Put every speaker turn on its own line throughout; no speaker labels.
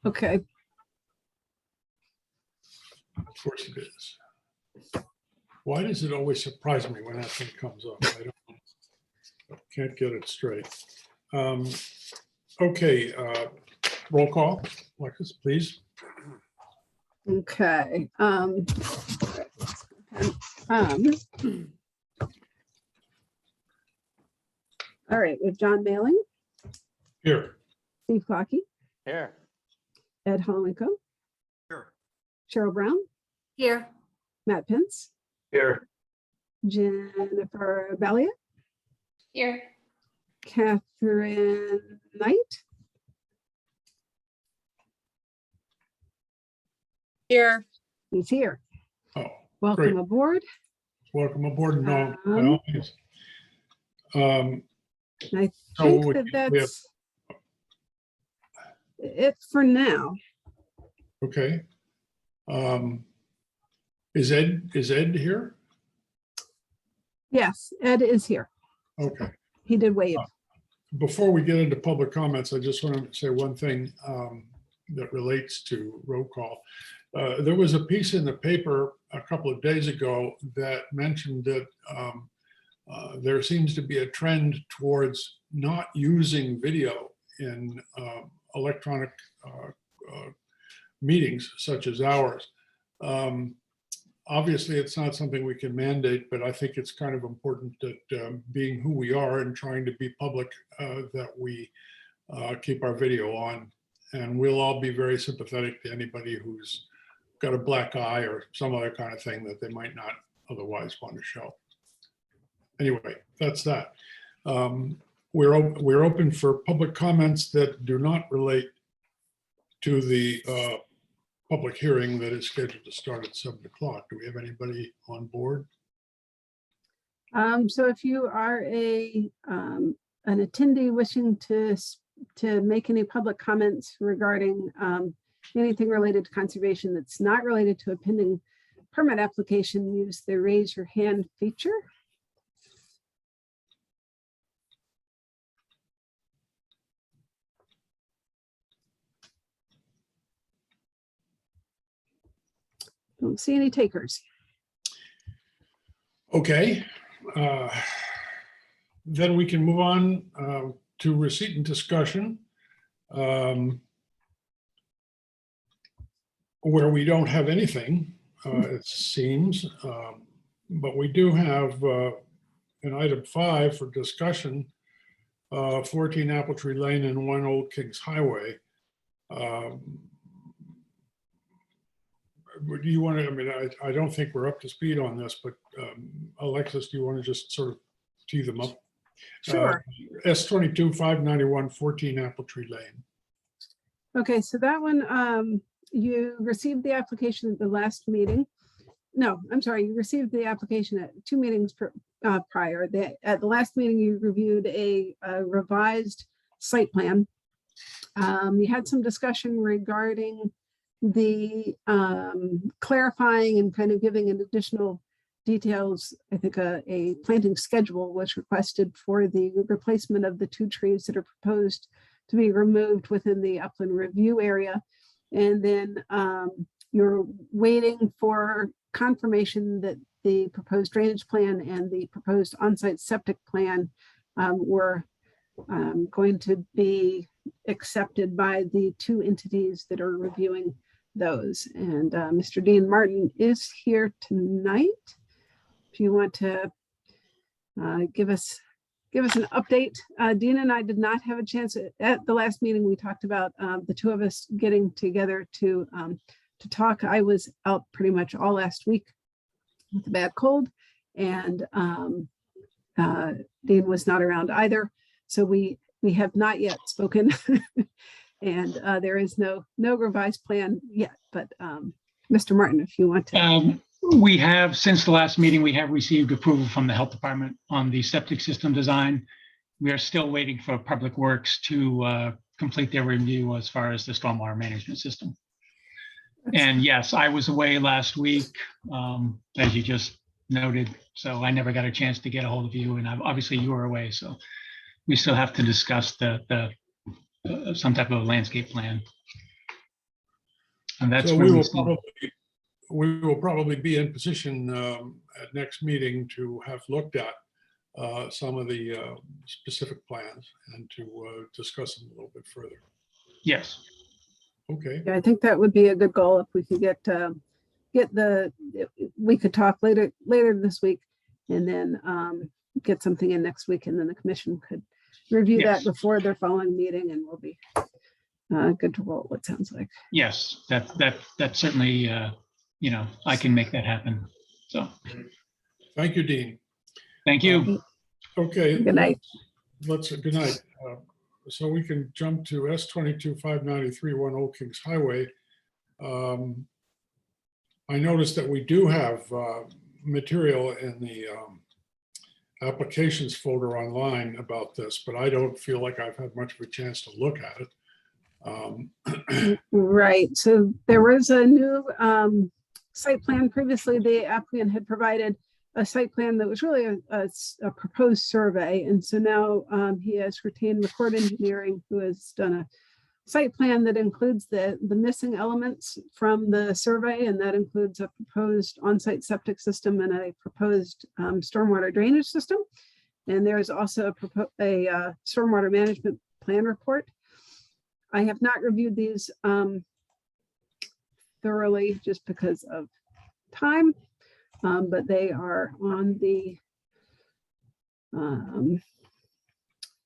Okay.
Of course it is. Why does it always surprise me when that thing comes up? Can't get it straight. Okay, roll call. Alexis, please.
Okay. All right, with John Mailing,
Here.
Steve Clocky,
Here.
Ed Holenko,
Here.
Cheryl Brown,
Here.
Matt Pence,
Here.
Jennifer Balliet,
Here.
Catherine Knight,
Here.
he's here.
Oh,
Welcome
great.
aboard.
Welcome aboard. No, by
Um,
all means.
I
So
think
we-
that
we have-
that's it for now.
Okay. Is Ed here?
Yes, Ed is here.
Okay.
He did wave.
Before we get into public comments, I just want to say one thing that relates to roll call. There was a piece in the paper a couple of days ago that mentioned that there seems to be a trend towards not using video in electronic meetings such as ours. Obviously, it's not something we can mandate, but I think it's kind of important that being who we are and trying to be public, that we keep our video on. And we'll all be very sympathetic to anybody who's got a black eye or some other kind of thing that they might not otherwise want to show. Anyway, that's that. We're open for public comments that do not relate to the public hearing that is scheduled to start at 7 o'clock. Do we have anybody on board?
So if you are an attendee wishing to make any public comments regarding anything related to conservation that's not related to a pending permit application, use the raise your hand feature. Don't see any takers.
Okay. Then we can move on to receipt and discussion, where we don't have anything, it seems, but we do have an item 5 for discussion, 14 Apple Tree Lane and 1 Old Kings Highway. Do you want to, I mean, I don't think we're up to speed on this, but Alexis, do you want to just sort of tee them up?
Sure.
S22 591 14 Apple Tree Lane.
Okay, so that one, you received the application at the last meeting. No, I'm sorry, you received the application at 2 meetings prior. At the last meeting, you reviewed a revised site plan. You had some discussion regarding the clarifying and kind of giving an additional details. I think a planting schedule was requested for the replacement of the 2 trees that are proposed to be removed within the upland review area. And then you're waiting for confirmation that the proposed drainage plan and the proposed on-site septic plan were going to be accepted by the 2 entities that are reviewing those. And Mr. Dean Martin is here tonight. If you want to give us an update. Dean and I did not have a chance at the last meeting. We talked about the 2 of us getting together to talk. I was out pretty much all last week with a bad cold, and Dean was not around either. So we have not yet spoken, and there is no revised plan yet. But Mr. Martin, if you want to.
We have, since the last meeting, we have received approval from the health department on the septic system design. We are still waiting for Public Works to complete their review as far as the stormwater management system. And yes, I was away last week, as you just noted, so I never got a chance to get a hold of you, and obviously you were away, so we still have to discuss some type of landscape plan. And that's
So
where
we
we
will
stand.
probably be in position at next meeting to have looked at some of the specific plans and to discuss them a little bit further.
Yes,
Okay,
Yeah, I think that would be a good goal if we could we could talk later this week and then get something in next week, and then the commission could review that
Yes.
before their following meeting, and we'll be good to roll, it sounds like.
yes, that certainly, I can make that happen. So,
thank you, Dean.
thank you.
Okay.
Good night.
Good night. So we can jump to S-22-593, 1 Old Kings Highway. I noticed that we do have material in the applications folder online about this, but I don't feel like I've had much of a chance to look at it.
Right, so there was a new site plan. Previously, the applicant had provided a site plan that was really a proposed survey. And so now he has retained McCord Engineering, who has done a site plan that includes the missing elements from the survey. And that includes a proposed on-site septic system and a proposed stormwater drainage system. And there is also a stormwater management plan report. I have not reviewed these thoroughly just because of time, but they are on the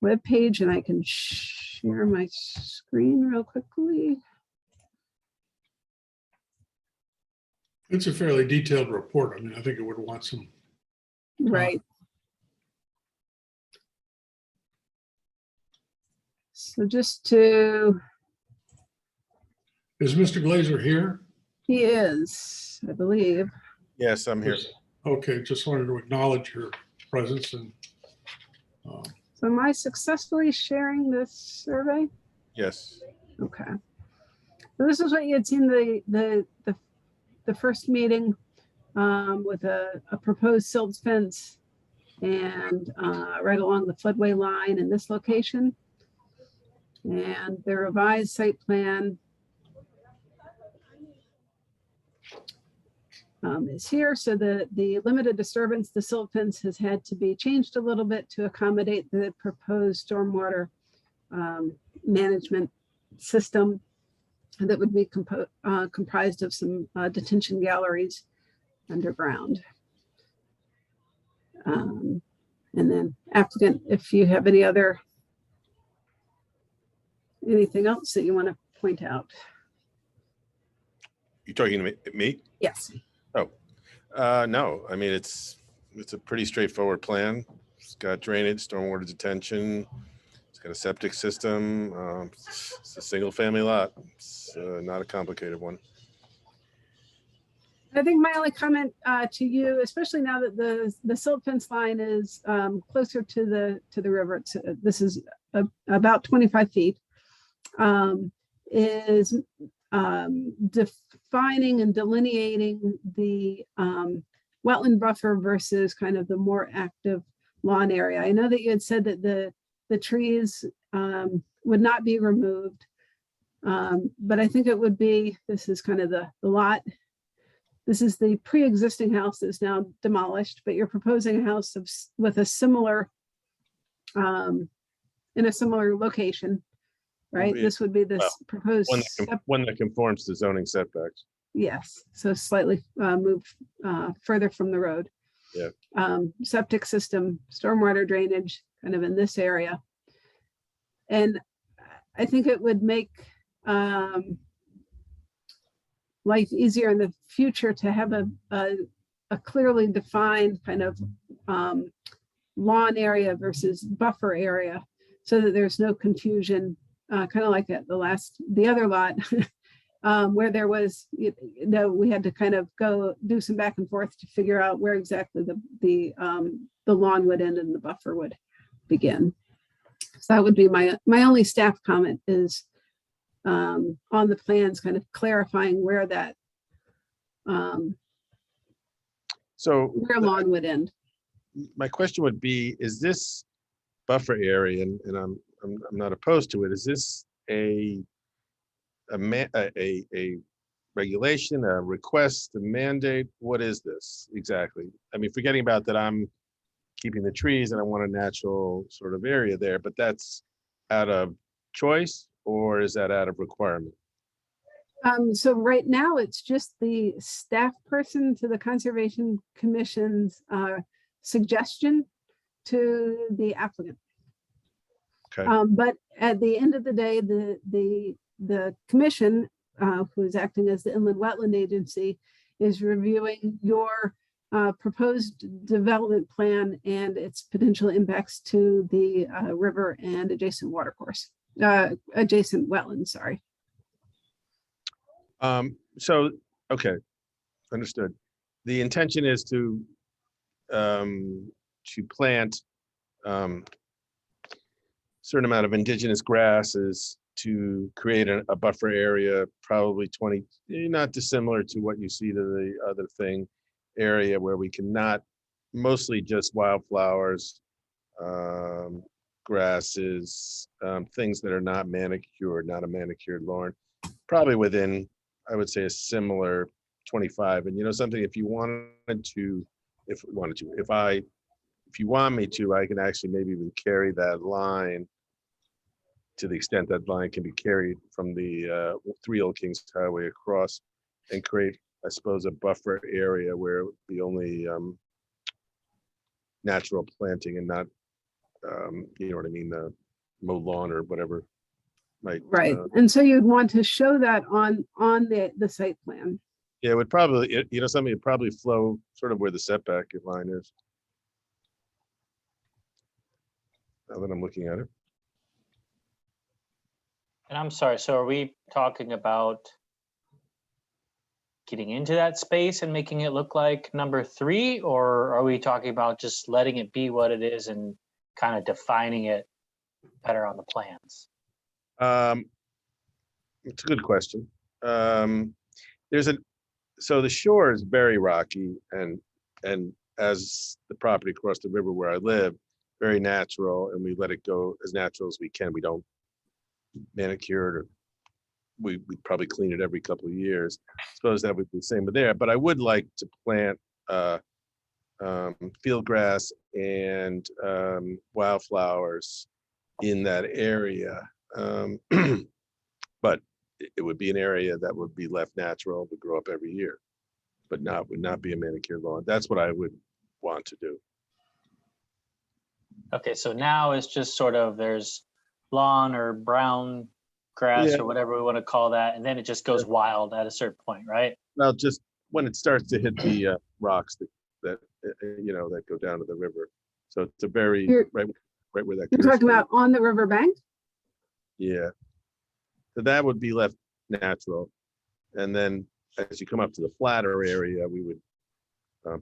webpage, and I can share my screen real quickly.
It's a fairly detailed report. I mean, I think it would want some.
Right. So just to,
Is Mr. Glazer here?
he is, I believe.
Yes, I'm here.
Okay, just wanted to acknowledge your presence and
So am I successfully sharing this survey?
Yes.
Okay. So this is what you had seen the first meeting with a proposed silt fence and right along the floodway line in this location. And the revised site plan is here. So the limited disturbance, the silt fence has had to be changed a little bit to accommodate the proposed stormwater management system that would be comprised of some detention galleries underground. And then applicant, if you have anything else that you want to point out.
You talking to me?
Yes.
No, I mean, it's a pretty straightforward plan. It's got drainage, stormwater detention. It's got a septic system. It's a single family lot. It's not a complicated one.
I think my only comment to you, especially now that the silt fence line is closer to the river, this is about 25 feet, is defining and delineating the wetland buffer versus kind of the more active lawn area. I know that you had said that the trees would not be removed, but I think it would be, this is kind of the lot. This is the pre-existing house that's now demolished, but you're proposing a house with a similar, in a similar location, right?
Yeah.
This would be this proposed.
One that conforms to zoning setbacks.
Yes, so slightly move further from the road.
Yeah.
Septic system, stormwater drainage, kind of in this area. And I think it would make life easier in the future to have a clearly defined kind of lawn area versus buffer area, so that there's no confusion, kind of like at the other lot where there was, we had to kind of go do some back and forth to figure out where exactly the lawn would end and the buffer would begin. So that would be my only staff comment is on the plans, kind of clarifying where that where lawn would end.
My question would be, is this buffer area, and I'm not opposed to it, is this a regulation, a request, a mandate? What is this exactly? I mean, forgetting about that I'm keeping the trees and I want a natural sort of area there, but that's out of choice or is that out of requirement?
So right now, it's just the staff person to the Conservation Commission's suggestion to the applicant.
Okay.
But at the end of the day, the commission, who is acting as the Inland Wetland Agency, is reviewing your proposed development plan and its potential impacts to the river and adjacent watercourse, adjacent wetlands, sorry.
So, okay, understood. The intention is to plant certain amount of indigenous grasses to create a buffer area, probably 20, not dissimilar to what you see to the other thing, area where we cannot, mostly just wildflowers, grasses, things that are not manicured, not a manicured lawn, probably within, I would say, a similar 25. And you know something, if you wanted to, if you want me to, I can actually maybe even carry that line to the extent that line can be carried from the 3 Old Kings Highway across and create, I suppose, a buffer area where it would be only natural planting and not, you know what I mean, mow lawn or whatever. Might,
Right. And so you'd want to show that on the site plan.
yeah, it would probably, you know, something would probably flow sort of where the setback line is. Now that I'm looking at it.
And I'm sorry, so are we talking about getting into that space and making it look like number 3? Or are we talking about just letting it be what it is and kind of defining it better on the plans?
It's a good question. So the shore is very rocky and as the property across the river where I live, very natural, and we let it go as natural as we can. We don't manicure it, or we probably clean it every couple of years. I suppose that would be the same with there, but I would like to plant field grass and wildflowers in that area. But it would be an area that would be left natural, would grow up every year, but would not be a manicured lawn. That's what I would want to do.
Okay, so now it's just sort of there's lawn or brown grass
Yeah.
or whatever we want to call that, and then it just goes wild at a certain point, right?
Well, just when it starts to hit the rocks that you know, that go down to the river. So it's a very right where that.
You're talking about on the riverbank?
Yeah. So that would be left natural, and then as you come up to the flatter area, we would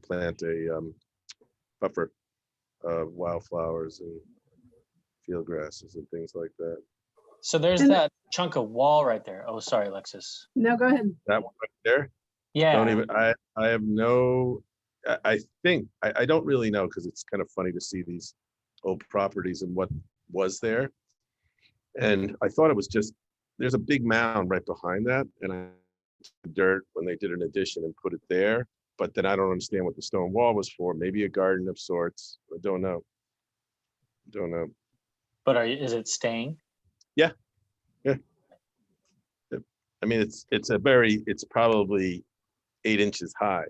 plant a buffer of wildflowers and field grasses and things like that.
So there's
And-
that chunk of wall right there. Oh, sorry, Alexis.
No, go ahead.
That one right there.
Yeah.
Don't even. I have no. I think I don't really know, because it's kind of funny to see these old properties and what was there. And I thought it was just, there's a big mound right behind that, and I dirt when they did an addition and put it there. But then I don't understand what the stone wall was for. Maybe a garden of sorts. I don't know. Don't know.
But is it staying?
Yeah. I mean, it's probably 8 inches high.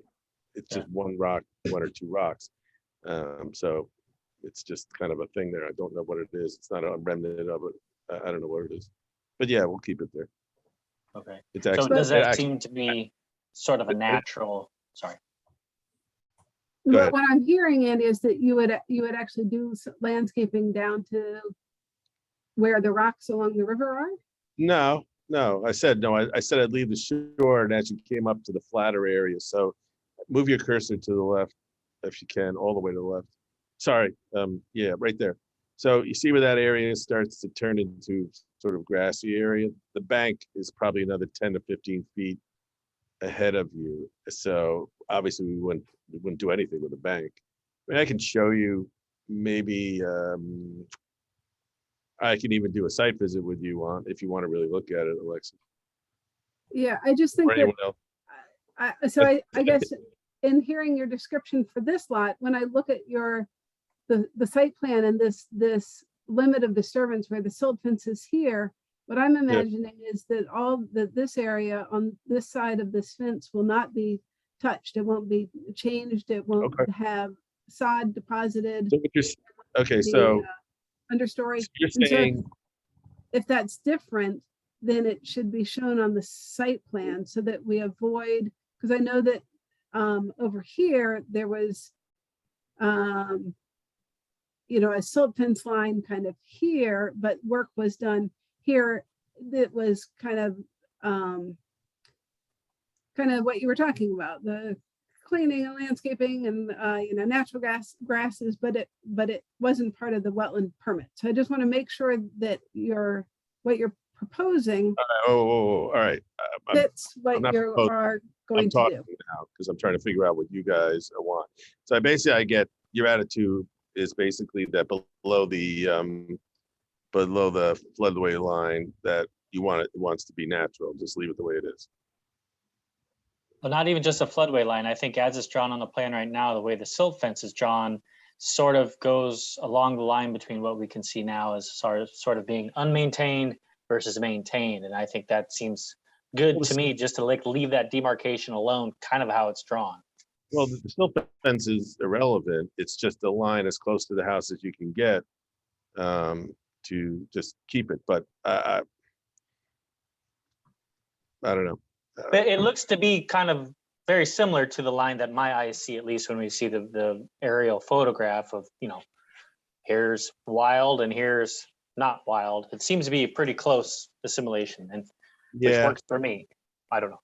It's just one rock, 1 or 2 rocks. So it's just kind of a thing there. I don't know what it is. It's not a remnant of it. I don't know what it is. But yeah, we'll keep it there.
Okay.
It's
So
actually,
does that seem to be sort of a natural, sorry.
Go
But
ahead.
what I'm hearing, Andy, is that you would actually do landscaping down to where the rocks along the river are?
No. I said no. I said I'd leave the shore and actually came up to the flatter area. So move your cursor to the left if you can, all the way to the left. Sorry. Yeah, right there. So you see where that area starts to turn into sort of grassy area. The bank is probably another 10 to 15 feet ahead of you. So obviously we wouldn't do anything with the bank. I mean, I can show you maybe. I can even do a site visit with you on, if you want to really look at it, Alexa.
Yeah, I just think
or
that,
anyone else.
I guess in hearing your description for this lot, when I look at the site plan and this limit of disturbance where the silt fence is here, what I'm imagining is that this area on this side of this fence will not be touched. It won't be changed. It won't
Okay.
have sod deposited.
So what you're, okay,
The,
so
understory.
you're
And so
saying,
if that's different, then it should be shown on the site plan so that we avoid, because I know that over here, there was a silt fence line kind of here, but work was done here that was kind of what you were talking about, the cleaning and landscaping and natural grasses, but it wasn't part of the wetland permit. So I just want to make sure that what you're proposing
all right.
fits
I'm
what
not
you
proposing,
are
I'm
going to
talking
do.
now because I'm trying to figure out what you guys want. So I get your attitude is basically that below the floodway line that you want it wants to be natural. Just leave it the way it is.
Well, not even just a floodway line. I think as it's drawn on the plan right now, the way the silt fence is drawn sort of goes along the line between what we can see now as sort of being unmaintained versus maintained. And I think that seems good to me, just to leave that demarcation alone, kind of how it's drawn.
Well, the silt fence is irrelevant. It's just a line as close to the house as you can get to just keep it. But I don't know.
But it looks to be kind of very similar to the line that my eyes see, at least when we see the aerial photograph of, here's wild and here's not wild. It seems to be a pretty close assimilation, and which works for me. I don't know.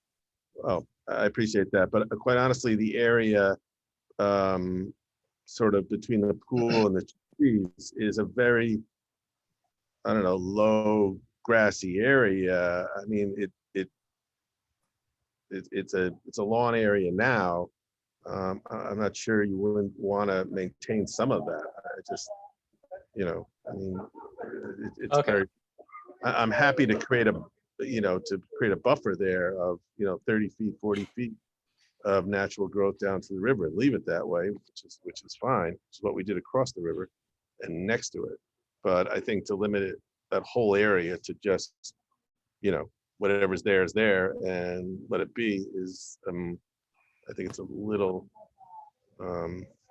Oh, I appreciate that. But quite honestly, the area sort of between the pool and the trees is a very, I don't know, low grassy area. I mean, it's a lawn area now. I'm not sure you wouldn't want to maintain some of that. I just, I mean, it's
Okay.
very. I'm happy to create a buffer there of 30 feet, 40 feet of natural growth down to the river and leave it that way, which is fine. Which is what we did across the river and next to it. But I think to limit it, that whole area to just, whatever's there is there and let it be is, I think it's a little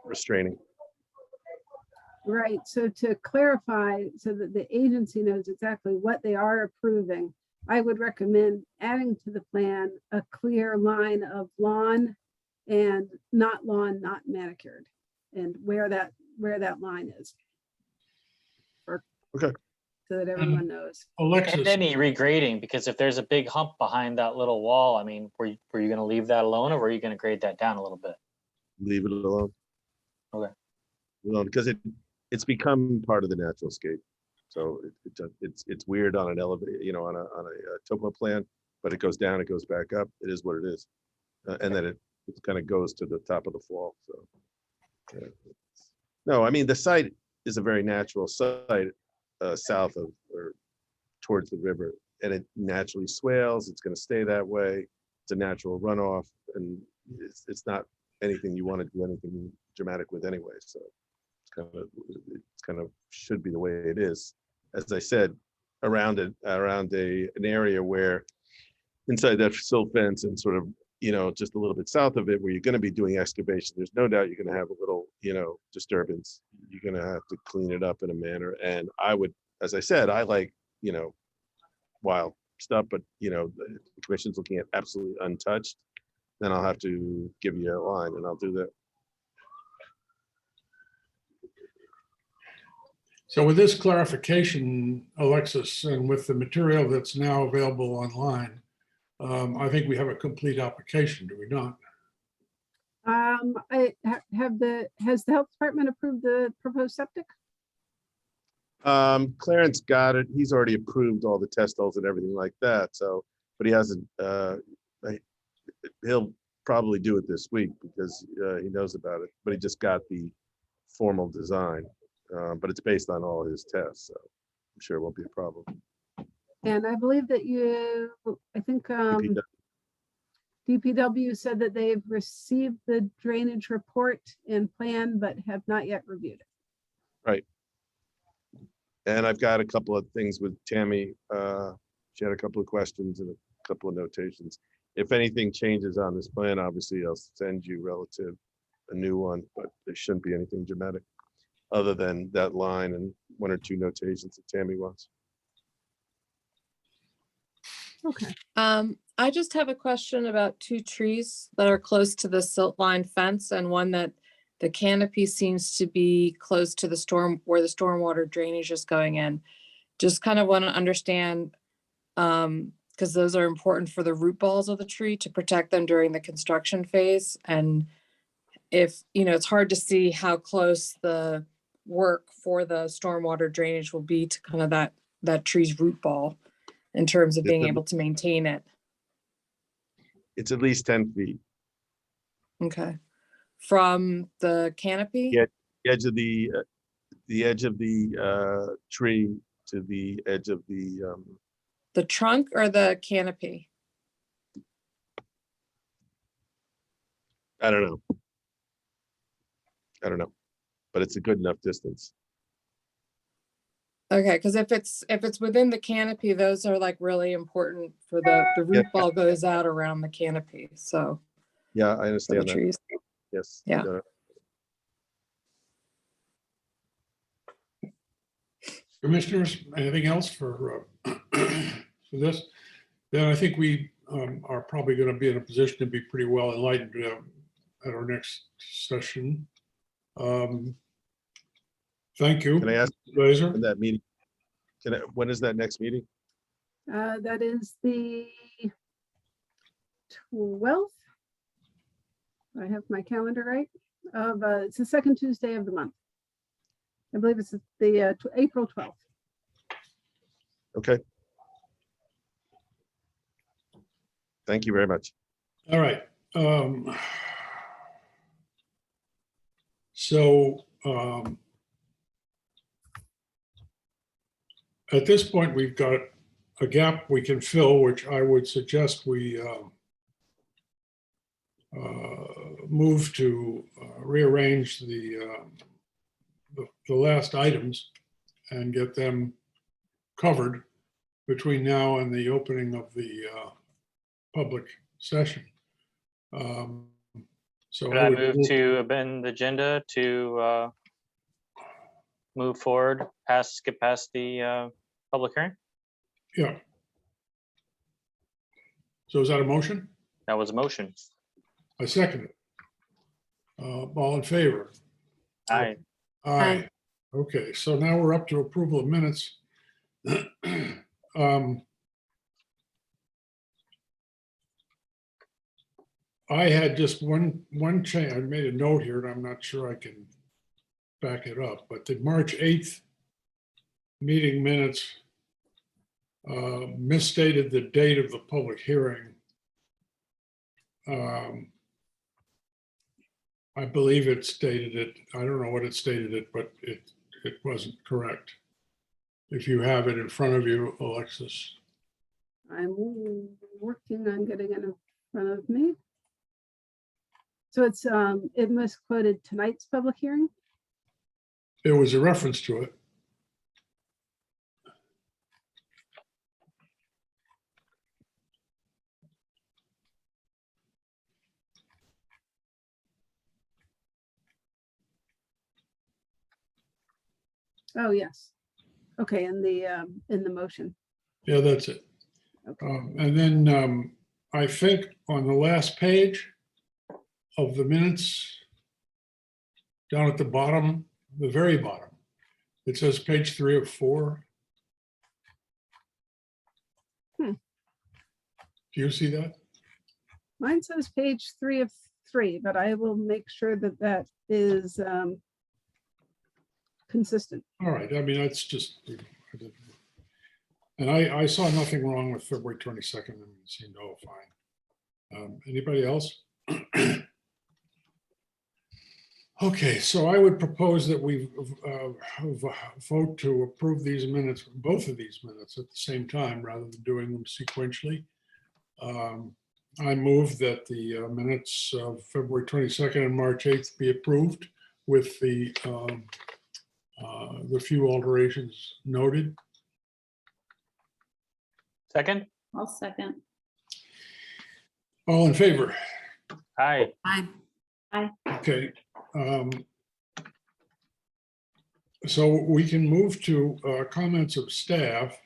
restraining.
Right. So to clarify, so that the agency knows exactly what they are approving, I would recommend adding to the plan a clear line of lawn and not lawn, not manicured, and where that line is.
Okay.
So that everyone knows.
Alexis,
And any regrading, because if there's a big hump behind that little wall, I mean, were you going to leave that alone, or were you going to grade that down a little bit?
Leave it alone.
Okay.
Alone, because it's become part of the natural scape. So it's weird on an elevator, on a topo plan, but it goes down, it goes back up. It is what it is, and then it kind of goes to the top of the fall. So no, I mean the site is a very natural site south of or towards the river, and it naturally swales. It's going to stay that way. It's a natural runoff, and it's not anything you want to do anything dramatic with anyway. So it's kind of should be the way it is. As I said, around an area where inside that silt fence and sort of, just a little bit south of it where you're going to be doing excavation, there's no doubt you're going to have a little, disturbance. You're going to have to clean it up in a manner. And I would, as I said, I like, wild stuff, but, the commission's looking at absolutely untouched. Then I'll have to give you a line and I'll do that.
so with this clarification, Alexis, and with the material that's now available online, I think we have a complete application, do we not?
Has the health department approved the proposed septic?
Clarence got it. He's already approved all the test holes and everything like that. So, but he hasn't, he'll probably do it this week because he knows about it, but he just got the formal design. But it's based on all his tests, so I'm sure it won't be a problem.
And I believe that I think DPW said that they've received the drainage report and plan, but have not yet reviewed it.
And I've got a couple of things with Tammy. She had a couple of questions and a couple of notations. If anything changes on this plan, obviously I'll send you relative a new one, but there shouldn't be anything dramatic other than that line and one or two notations that Tammy wants.
Okay.
I just have a question about two trees that are close to the silt line fence and one that the canopy seems to be close to the storm where the stormwater drainage is going in. Just kind of want to understand, because those are important for the root balls of the tree to protect them during the construction phase. And if, it's hard to see how close the work for the stormwater drainage will be to kind of that tree's root ball in terms of being able to maintain it.
It's at least 10 feet.
Okay. From the canopy?
Yeah. The edge of the tree to the edge of
The trunk or the canopy?
I don't know, but it's a good enough distance.
Okay, because if it's within the canopy, those are like really important for the root ball goes out around the canopy. So
Yeah, I
for the
understand that.
trees.
Yes.
Yeah.
Commissioners, anything else for this? Then I think we are probably going to be in a position to be pretty well enlightened at our next session. Thank you.
Can I ask
Laser?
when that meeting? When is that next meeting?
That is the 12th. I have my calendar right. It's the second Tuesday of the month. I believe it's the April 12th.
Okay. Thank you very much.
All right. So at this point, we've got a gap we can fill, which I would suggest we move to rearrange the last items and get them covered between now and the opening of the public session. So
Could I move to amend the agenda to move forward, skip past the public hearing?
Yeah. So is that a motion?
That was a motion.
I second it. All in favor?
Aye.
Aye. Okay, so now we're up to approval of minutes. I had just one change. I made a note here and I'm not sure I can back it up, but the March 8th meeting minutes misstated the date of the public hearing. I believe it stated it. I don't know what it stated it, but it wasn't correct. If you have it in front of you, Alexis.
I'm working on getting it in front of me. So it's it misquoted tonight's public hearing.
There was a reference to it.
Oh, yes. Okay, in the motion.
Yeah, that's it.
Okay.
And then I think on the last page of the minutes, down at the bottom, the very bottom, it says page 3 of 4.
Hmm.
Do you see that?
Mine says page 3 of 3, but I will make sure that that is consistent.
All right. I mean, that's just, and I saw nothing wrong with February 22nd. and it seemed all fine. Anybody else? Okay, so I would propose that we vote to approve these minutes, both of these minutes at the same time, rather than doing them sequentially. I move that the minutes of February 22nd and March 8th be approved with the few alterations noted.
Second?
I'll second.
All in favor?
Aye.
Aye.
Okay. So we can move to comments of staff,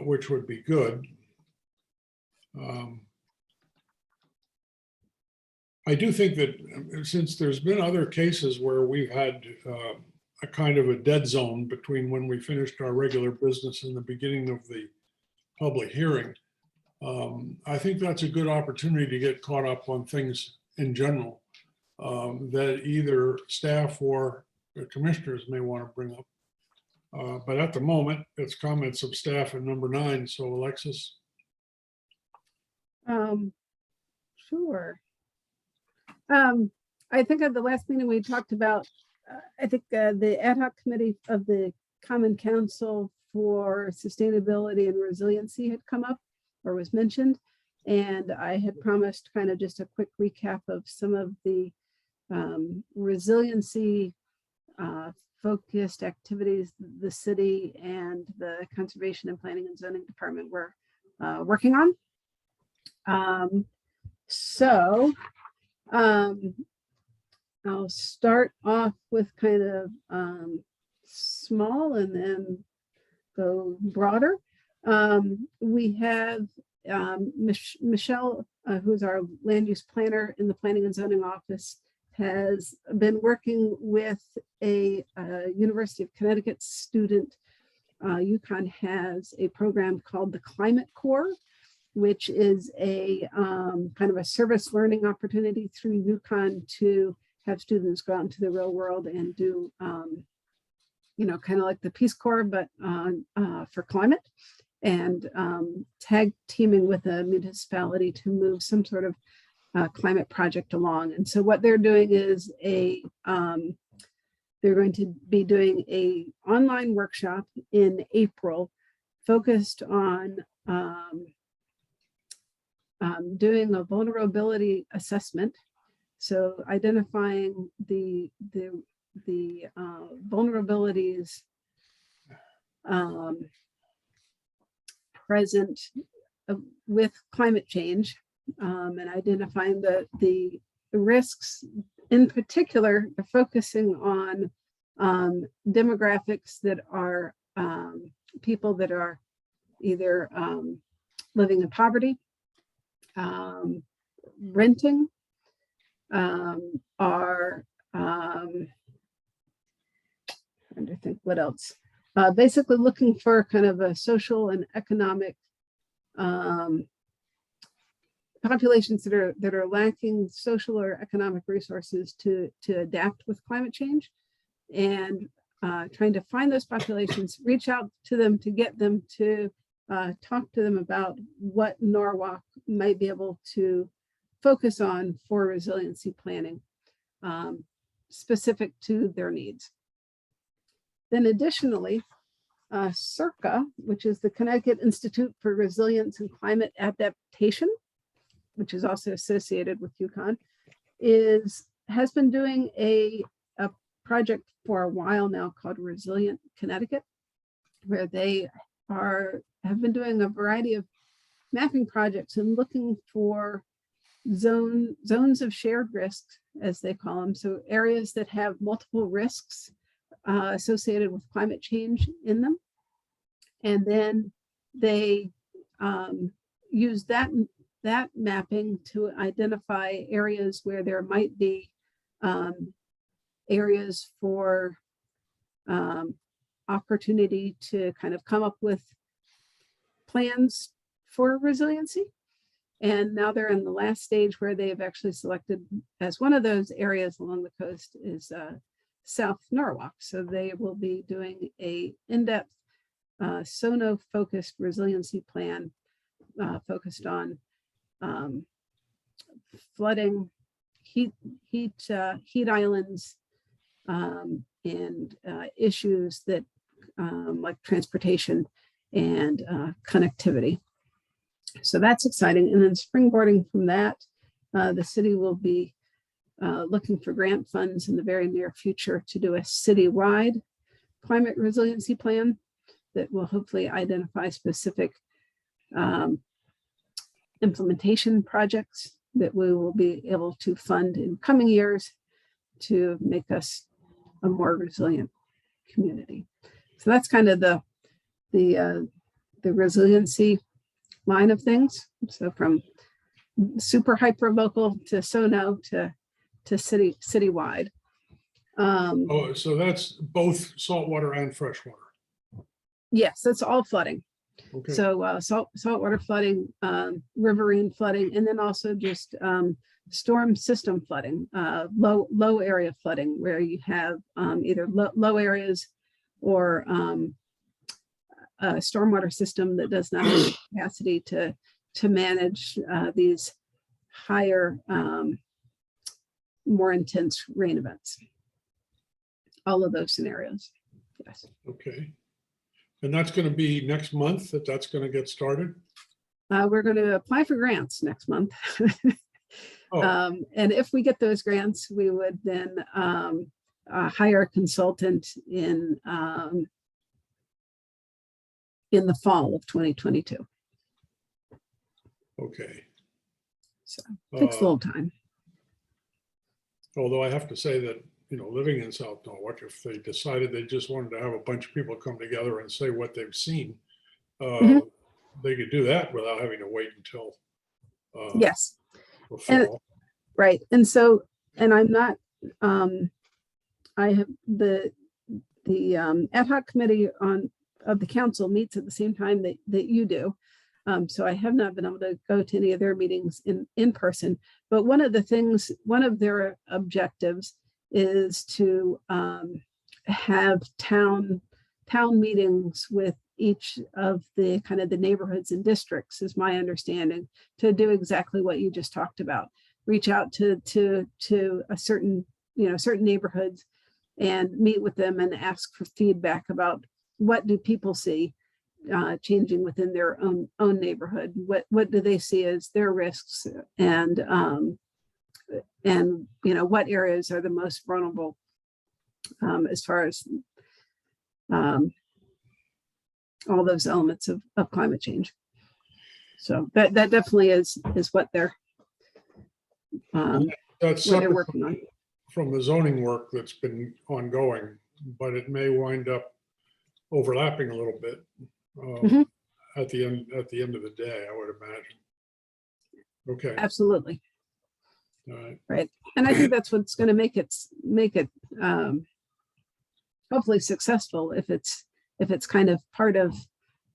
which would be good. I do think that since there's been other cases where we've had a kind of a dead zone between when we finished our regular business and the beginning of the public hearing, I think that's a good opportunity to get caught up on things in general that either staff or the commissioners may want to bring up. But at the moment, it's comments of staff at number 9. So Alexis.
Sure. I think at the last meeting we talked about, I think the ad hoc committee of the Common Council for Sustainability and Resiliency had come up or was mentioned. And I had promised kind of just a quick recap of some of the resiliency focused activities the city and the Conservation and Planning and Zoning Department were working on. I'll start off with kind of small and then go broader. We have Michelle, who's our land use planner in the Planning and Zoning Office, has been working with a University of Connecticut student. UConn has a program called the Climate Corps, which is a kind of a service learning opportunity through UConn to have students go out into the real world and do, kind of like the Peace Corps, but for climate, and tag teaming with a municipality to move some sort of climate project along. And so what they're doing is they're going to be doing a online workshop in April focused on doing a vulnerability assessment. So identifying the vulnerabilities present with climate change, and identifying the risks. In particular, focusing on demographics that are people that are either living in poverty, renting, are trying to think what else. Basically looking for kind of a social and economic populations that are lacking social or economic resources to adapt with climate change, and trying to find those populations, reach out to them to get them to talk to them about what Norwalk might be able to focus on for resiliency planning specific to their needs. Then additionally, CIRCA, which is the Connecticut Institute for Resilience and Climate Adaptation, which is also associated with UConn, has been doing a project for a while now called Resilient Connecticut, where they have been doing a variety of mapping projects and looking for zones of shared risks, as they call them. So areas that have multiple risks associated with climate change in them. And then they use that mapping to identify areas where there might be areas for opportunity to kind of come up with plans for resiliency. And now they're in the last stage where they've actually selected as one of those areas along the coast is South Norwalk. So they will be doing a in-depth SONO-focused resiliency plan focused on flooding, heat islands and issues that like transportation and connectivity. So that's exciting. And then springboarding from that, the city will be looking for grant funds in the very near future to do a citywide climate resiliency plan that will hopefully identify specific implementation projects that we will be able to fund in coming years to make us a more resilient community. So that's kind of the resiliency line of things. So from super hyper local to SONO to citywide.
Oh, so that's both saltwater and freshwater.
Yes, that's all flooding.
Okay.
So saltwater flooding, riverine flooding, and then also just storm system flooding, low area flooding, where you have either low areas or a stormwater system that does not have the capacity to manage these higher, more intense rain events. All of those scenarios. Yes.
Okay. And that's going to be next month that's going to get started?
We're going to apply for grants next month.
Oh.
And if we get those grants, we would then hire a consultant in the fall of 2022.
Okay.
So it takes a little time.
Although I have to say that, living in South Norwalk, if they decided they just wanted to have a bunch of people come together and say what they've seen, they could do that without having to wait until
Yes.
the fall.
Right. And so, and I'm not, I have the ad hoc committee of the council meets at the same time that you do. So I have not been able to go to any of their meetings in person, but one of their objectives is to have town meetings with each of the kind of the neighborhoods and districts, is my understanding, to do exactly what you just talked about. Reach out to a certain neighborhoods and meet with them and ask for feedback about what do people see changing within their own neighborhood. What do they see as their risks, and what areas are the most vulnerable as far as all those elements of climate change. So that definitely is what they're
That's
what they're
separate
working on.
from the zoning work that's been ongoing, but it may wind up overlapping a little bit at the end of the day, I would imagine. Okay.
Absolutely.
All right.
Right. And I think that's what's going to make it hopefully successful, if it's kind of part of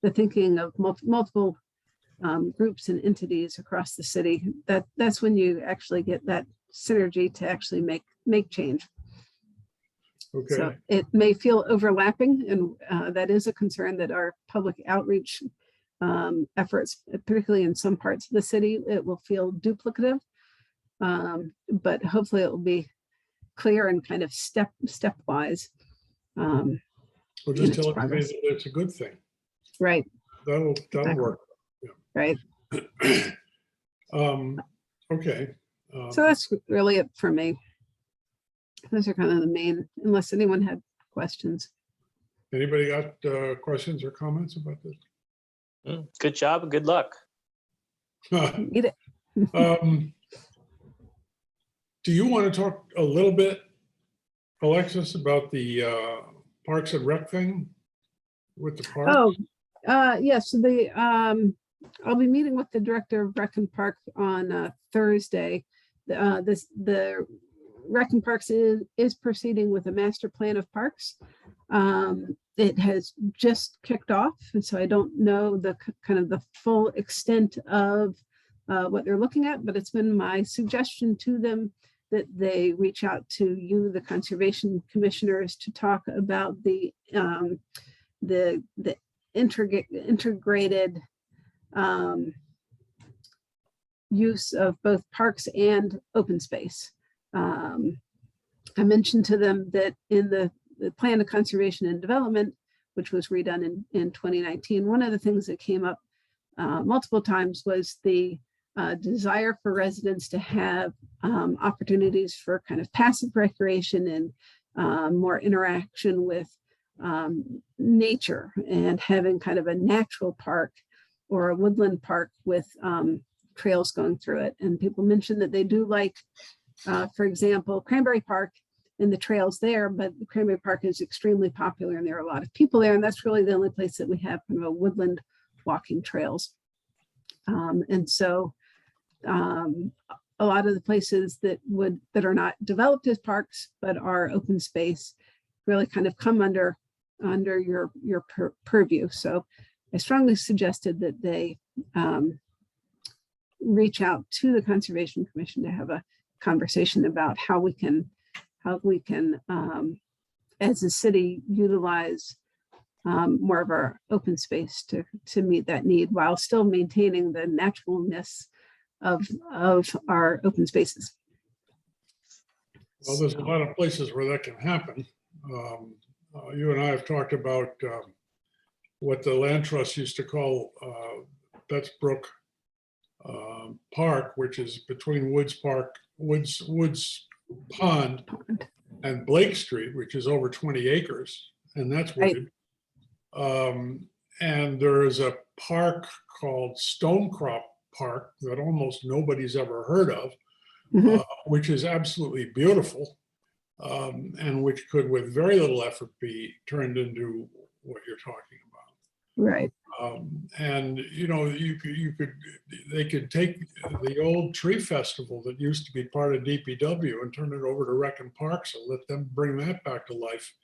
the thinking of multiple groups and entities across the city. That's when you actually get that synergy to actually make change.
Okay.
So it may feel overlapping, and that is a concern that our public outreach efforts, particularly in some parts of the city, it will feel duplicative. But hopefully it will be clear and kind of stepwise.
We'll just tell everybody that it's a good thing.
Right.
That'll
Exactly.
work.
Right.
Okay.
So that's really it for me. Those are kind of the main, unless anyone had questions.
Anybody got questions or comments about this?
Good job. Good luck.
Need it.
Do you want to talk a little bit, Alexis, about the Parks and Rec thing with the park?
Oh, yes. So I'll be meeting with the director of Rec and Park on Thursday. The Rec and Parks is proceeding with a master plan of parks. It has just kicked off, and so I don't know the kind of the full extent of what they're looking at, but it's been my suggestion to them that they reach out to you, the conservation commissioners, to talk about the integrated use of both parks and open space. I mentioned to them that in the plan of conservation and development, which was redone in 2019, one of the things that came up multiple times was the desire for residents to have opportunities for kind of passive recreation and more interaction with nature, and having kind of a natural park or a woodland park with trails going through it. And people mentioned that they do like, for example, Cranberry Park and the trails there, but Cranberry Park is extremely popular and there are a lot of people there. And that's really the only place that we have kind of a woodland walking trails. And so a lot of the places that are not developed as parks, but are open space, really kind of come under your purview. So I strongly suggested that they reach out to the Conservation Commission to have a conversation about how we can as a city utilize more of our open space to meet that need while still maintaining the naturalness of our open spaces.
Well, there's a lot of places where that can happen. You and I have talked about what the land trust used to call Betts Brook Park, which is between Woods Pond and Blake Street, which is over 20 acres, and that's wooded. And there is a park called Stonecrop Park that almost nobody's ever heard of, which is absolutely beautiful, and which could, with very little effort, be turned into what you're talking about.
Right.
And you know, they could take the old tree festival that used to be part of DPW and turn it over to Rec and Parks and let them bring that back to life,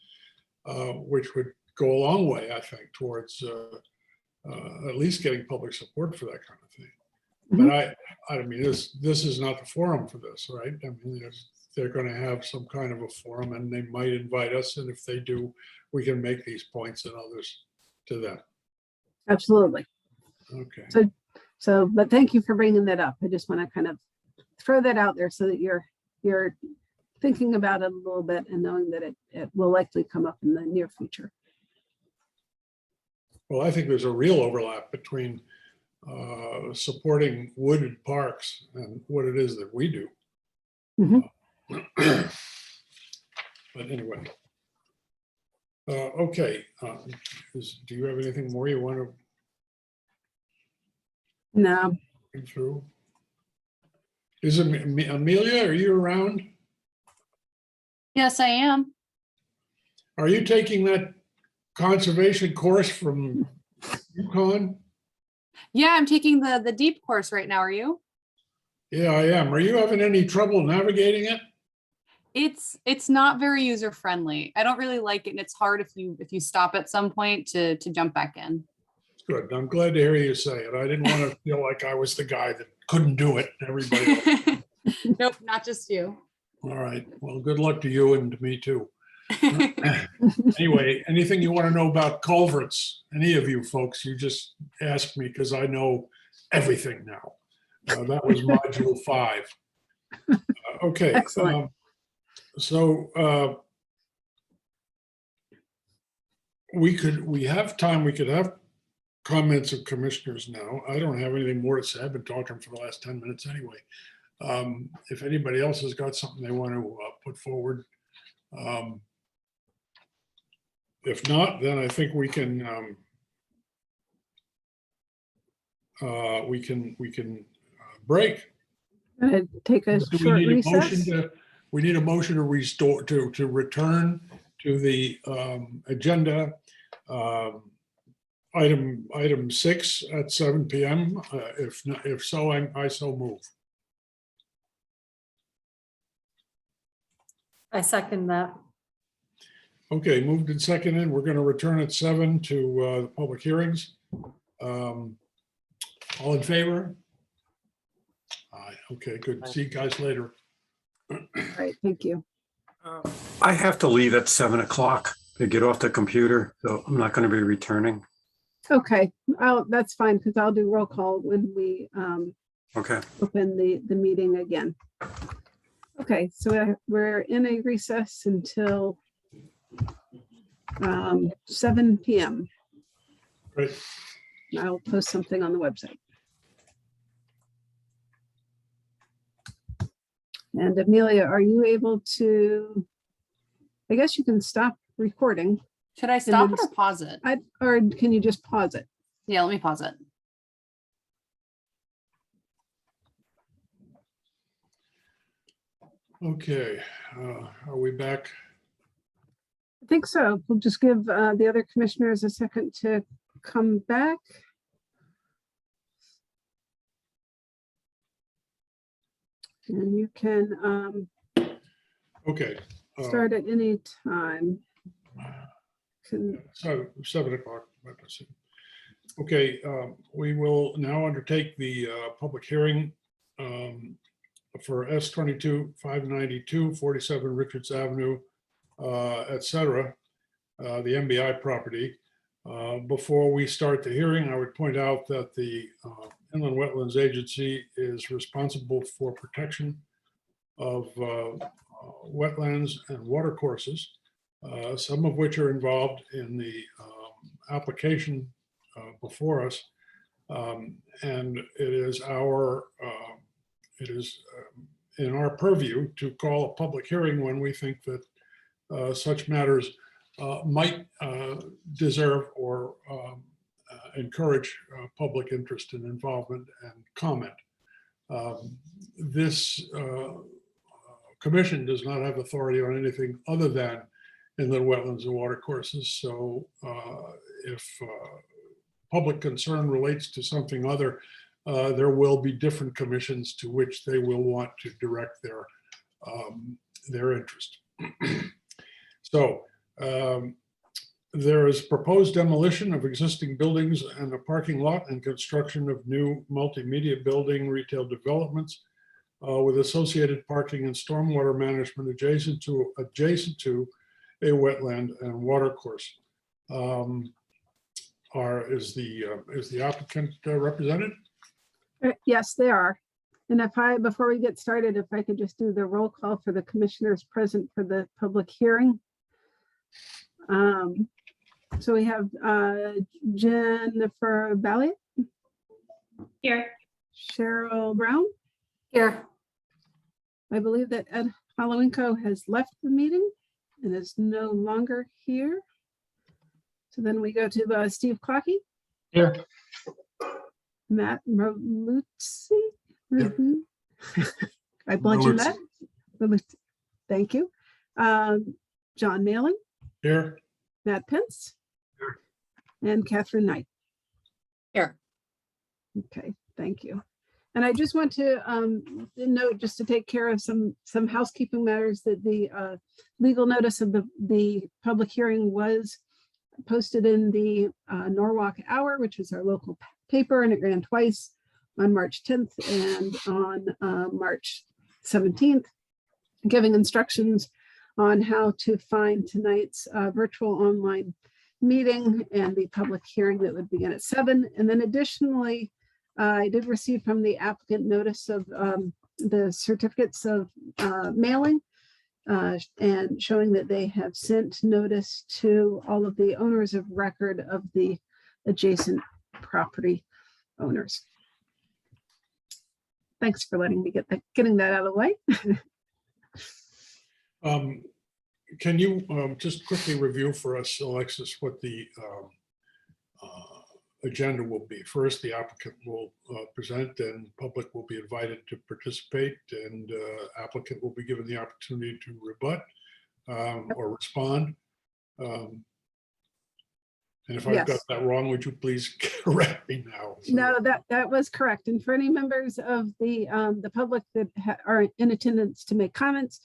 which would go a long way, I think, towards at least getting public support for that kind of thing. But I mean, this is not the forum for this, right? I mean, they're going to have some kind of a forum, and they might invite us, and if they do, we can make these points and others to them.
Absolutely.
Okay.
So, but thank you for bringing that up. I just want to kind of throw that out there so that you're thinking about it a little bit and knowing that it will likely come up in the near future.
Well, I think there's a real overlap between supporting wooded parks and what it is that we do. But anyway. Okay. Do you have anything more you want to
No.
go through? Is it Amelia? Are you around?
Yes, I am.
Are you taking that conservation course from UConn?
Yeah, I'm taking the deep course right now. Are you?
Yeah, I am. Are you having any trouble navigating it?
It's not very user friendly. I don't really like it, and it's hard if you stop at some point to jump back in.
Good. I'm glad to hear you say it. I didn't want to feel like I was the guy that couldn't do it. Everybody else.
Nope, not just you.
All right. Well, good luck to you and to me too. Anyway, anything you want to know about culverts, any of you folks, you just ask me because I know everything now. That was module 5. Okay.
Excellent.
So we have time. We could have comments of commissioners now. I don't have anything more to say. I've been talking for the last 10 minutes anyway. If anybody else has got something they want to put forward. If not, then I think we can break.
Take a
Do
short
we need a
recess.
motion we need a motion to restore to return to the agenda item 6 at 7 p.m. If so, I so move.
I second that.
Okay, moved and seconded. We're going to return at 7 to the public hearings. All in favor? Aye. Okay, good. See you guys later.
All right, thank you.
I have to leave at 7 o'clock to get off the computer, so I'm not going to be returning.
Okay, that's fine because I'll do roll call when we
Okay.
open the meeting again. Okay, so we're in a recess until 7 p.m.
Great.
I'll post something on the website. And Amelia, are you able to, I guess you can stop recording.
Should I stop it
then
or pause it?
Or can you just pause it?
Yeah, let me pause it.
Okay, are we back?
I think so. We'll just give the other commissioners a second to come back. And you can
Okay.
start at any time.
So 7 o'clock. Okay, we will now undertake the public hearing for S22-592, 47 Richards Avenue, et cetera, the MBI property. Before we start the hearing, I would point out that the Inland Wetlands Agency is responsible for protection of wetlands and watercourses, some of which are involved in the application before us. And it is in our purview to call a public hearing when we think that such matters might deserve or encourage public interest and involvement and comment. This commission does not have authority on anything other than inland wetlands and watercourses. So if public concern relates to something other, there will be different commissions to which they will want to direct their interest. So there is proposed demolition of existing buildings and a parking lot and construction of new multimedia building retail developments with associated parking and stormwater management adjacent to a wetland and watercourse. Is the applicant represented?
Yes, they are. And before we get started, if I could just do the roll call for the commissioners present for the public hearing. So we have Jennifer Balliet.
Here.
Cheryl Brown.
Here.
I believe that Ed Holowinko has left the meeting and is no longer here. So then we go to Steve Clockey.
Here.
Matt Marluzzi.
Yep.
I bludgeoned that. Thank you. John Malin.
Here.
Matt Pence. And Catherine Knight.
Here.
Okay, thank you. And I just want to note, just to take care of some housekeeping matters, that the legal notice of the public hearing was posted in the Norwalk Hour, which is our local paper, and it ran twice on March 10th and on March 17th, giving instructions on how to find tonight's virtual online meeting and the public hearing that would begin at 7. And then additionally, I did receive from the applicant notice of the certificates of mailing and showing that they have sent notice to all of the owners of record of the adjacent property owners. Thanks for letting me getting that out of the way.
Can you just quickly review for us, Alexis, what the agenda will be? First, the applicant will present, and public will be invited to participate, and applicant will be given the opportunity to rebut or respond. And if I've got that wrong, would you please correct me now?
No, that was correct. And for any members of the public that are in attendance to make comments,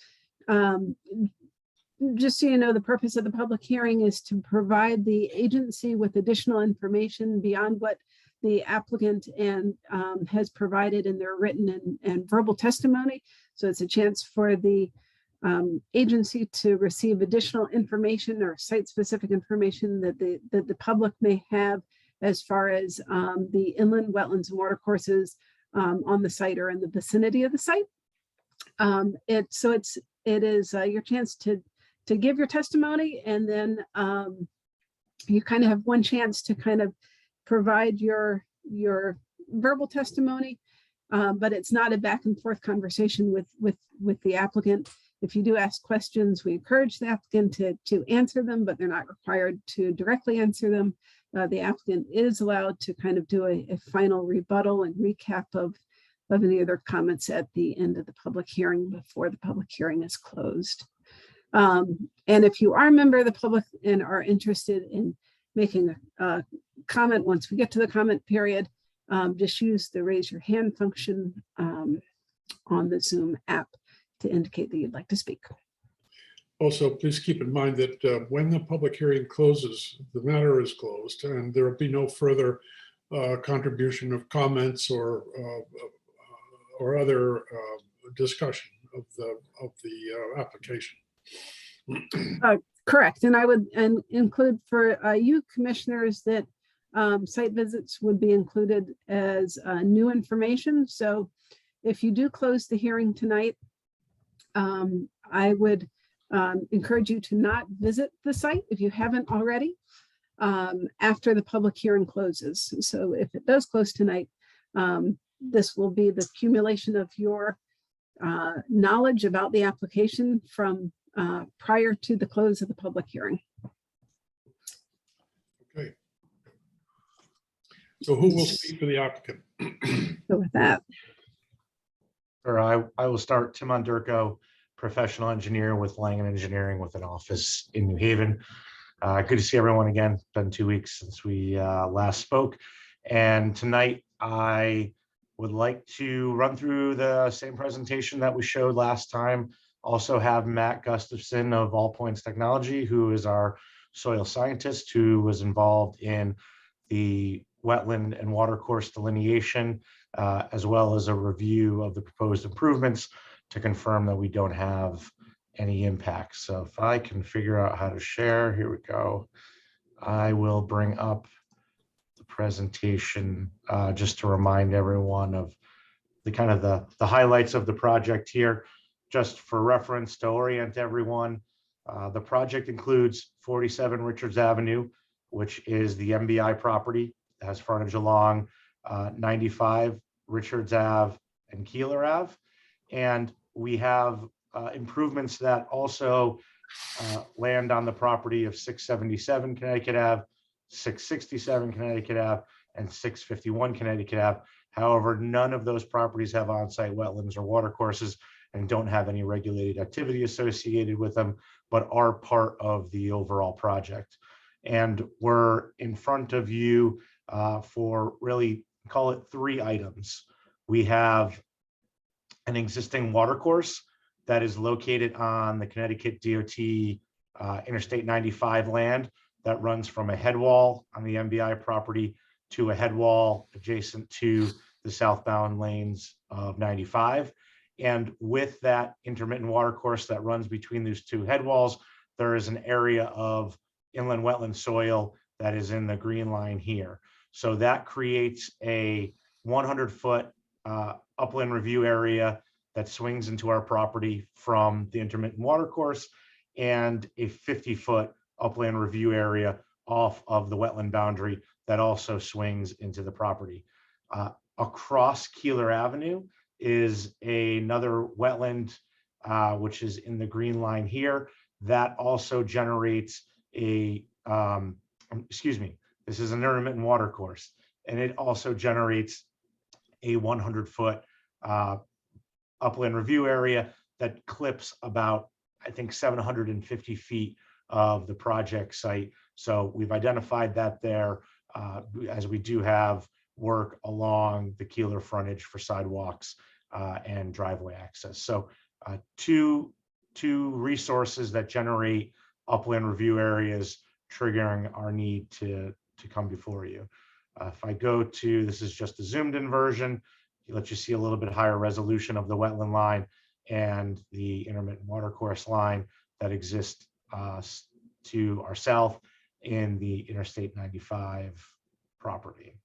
just so you know, the purpose of the public hearing is to provide the agency with additional information beyond what the applicant and has provided in their written and verbal testimony. So it's a chance for the agency to receive additional information or site-specific information that the public may have as far as the inland wetlands and watercourses on the site or in the vicinity of the site. It is your chance to give your testimony, and then you kind of have one chance to kind of provide your verbal testimony, but it's not a back and forth conversation with the applicant. If you do ask questions, we encourage the applicant to answer them, but they're not required to directly answer them. The applicant is allowed to kind of do a final rebuttal and recap of any other comments at the end of the public hearing before the public hearing is closed. And if you are a member of the public and are interested in making a comment once we get to the comment period, just use the raise your hand function on the Zoom app to indicate that you'd like to speak.
Also, please keep in mind that when the public hearing closes, the matter is closed, and there will be no further contribution of comments or other discussion of the application.
Correct. And I would include for you commissioners that site visits would be included as new information. So if you do close the hearing tonight, I would encourage you to not visit the site if you haven't already after the public hearing closes. So if it does close tonight, this will be the accumulation of your knowledge about the application from prior to the close of the public hearing.
Okay. So who will speak for the applicant?
So with that,
Or I will start. Tim Underko, professional engineer with Langen Engineering with an office in New Haven. Good to see everyone again. It's been 2 weeks since we last spoke. And tonight I would like to run through the same presentation that we showed last time. Also have Matt Gustafson of All Points Technology, who is our soil scientist, who was involved in the wetland and watercourse delineation, as well as a review of the proposed improvements to confirm that we don't have any impacts. So if I can figure out how to share, here we go. I will bring up the presentation just to remind everyone of the kind of the highlights of the project here. Just for reference to orient everyone, the project includes 47 Richards Avenue, which is the MBI property. It has frontage along 95 Richards Ave and Keeler Ave. And we have improvements that also land on the property of 677 Connecticut Ave, 667 Connecticut Ave, and 651 Connecticut Ave. However, none of those properties have on-site wetlands or watercourses and don't have any regulated activity associated with them, but are part of the overall project. And we're in front of you for really, call it 3 items. We have an existing watercourse that is located on the Connecticut DOT Interstate 95 land that runs from a head wall on the MBI property to a head wall adjacent to the southbound lanes of 95. And with that intermittent watercourse that runs between those 2 head walls, there is an area of inland wetland soil that is in the green line here. So that creates a 100-foot upland review area that swings into our property from the intermittent watercourse, and a 50-foot upland review area off of the wetland boundary that also swings into the property. Across Keeler Avenue is another wetland, which is in the green line here, that also generates a, this is an intermittent watercourse, and it also generates a 100-foot upland review area that clips about, I think, 750 feet of the project site. So we've identified that there, as we do have work along the Keeler frontage for sidewalks and driveway access. So two resources that generate upland review areas, triggering our need to come before you. If I go to, this is just a zoomed in version, it lets you see a little bit higher resolution of the wetland line and the intermittent watercourse line that exists to our south in the Interstate 95 property.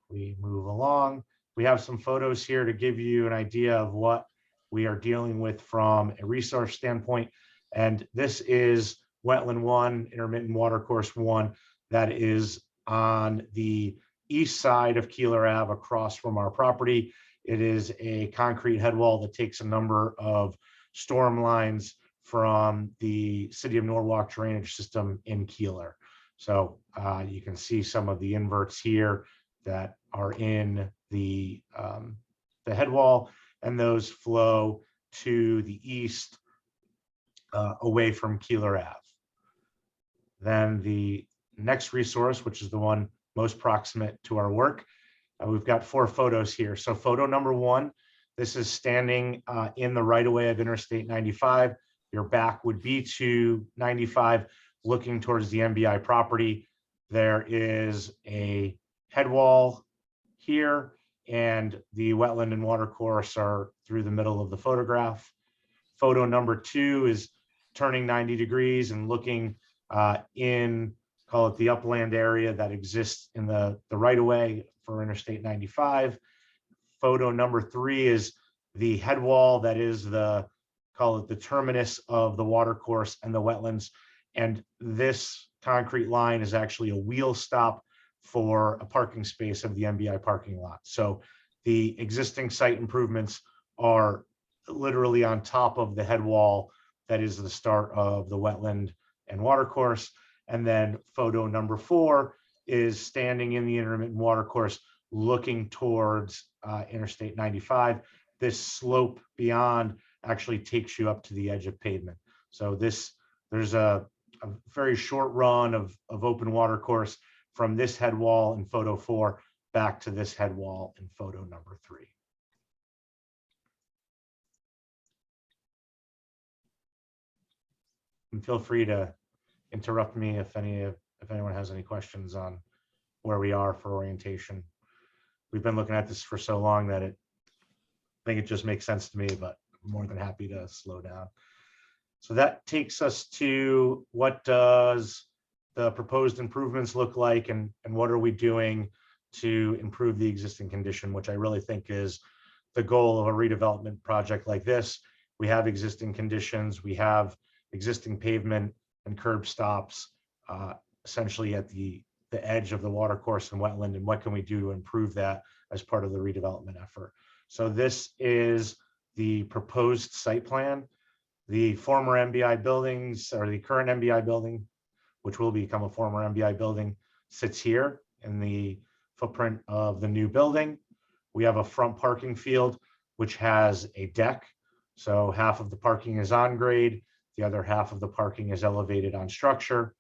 We move along. We have some photos here to give you an idea of what we are dealing with from a resource standpoint. And this is wetland 1, intermittent watercourse 1, that is on the east side of Keeler Ave across from our property. It is a concrete head wall that takes a number of storm lines from the city of Norwalk drainage system in Keeler. So you can see some of the inverts here that are in the head wall, and those flow to the east away from Keeler Ave. Then the next resource, which is the one most proximate to our work, we've got 4 photos here. So photo number 1, this is standing in the right of way of Interstate 95. Your back would be to 95, looking towards the MBI property. There is a head wall here, and the wetland and water course are through the middle of the photograph. Photo number 2 is turning 90 degrees and looking in, call it the upland area that exists in the right of way for Interstate 95. Photo number 3 is the head wall that is the, call it the terminus of the water course and the wetlands. And this concrete line is actually a wheel stop for a parking space of the MBI parking lot. So the existing site improvements are literally on top of the head wall that is the start of the wetland and water course. And then photo number 4 is standing in the intermittent water course looking towards Interstate 95. This slope beyond actually takes you up to the edge of pavement. So there's a very short run of open water course from this head wall in photo 4 back to this head wall in photo number 3. And feel free to interrupt me if anyone has any questions on where we are for orientation. We've been looking at this for so long that I think it just makes sense to me, but I'm more than happy to slow down. So that takes us to what does the proposed improvements look like, and what are we doing to improve the existing condition, which I really think is the goal of a redevelopment project like this. We have existing conditions, we have existing pavement and curb stops essentially at the edge of the water course and wetland, and what can we do to improve that as part of the redevelopment effort. So this is the proposed site plan. The former MBI buildings, or the current MBI building, which will become a former MBI building, sits here in the footprint of the new building. We have a front parking field, which has a deck. So half of the parking is on grade, the other half of the parking is elevated on structure.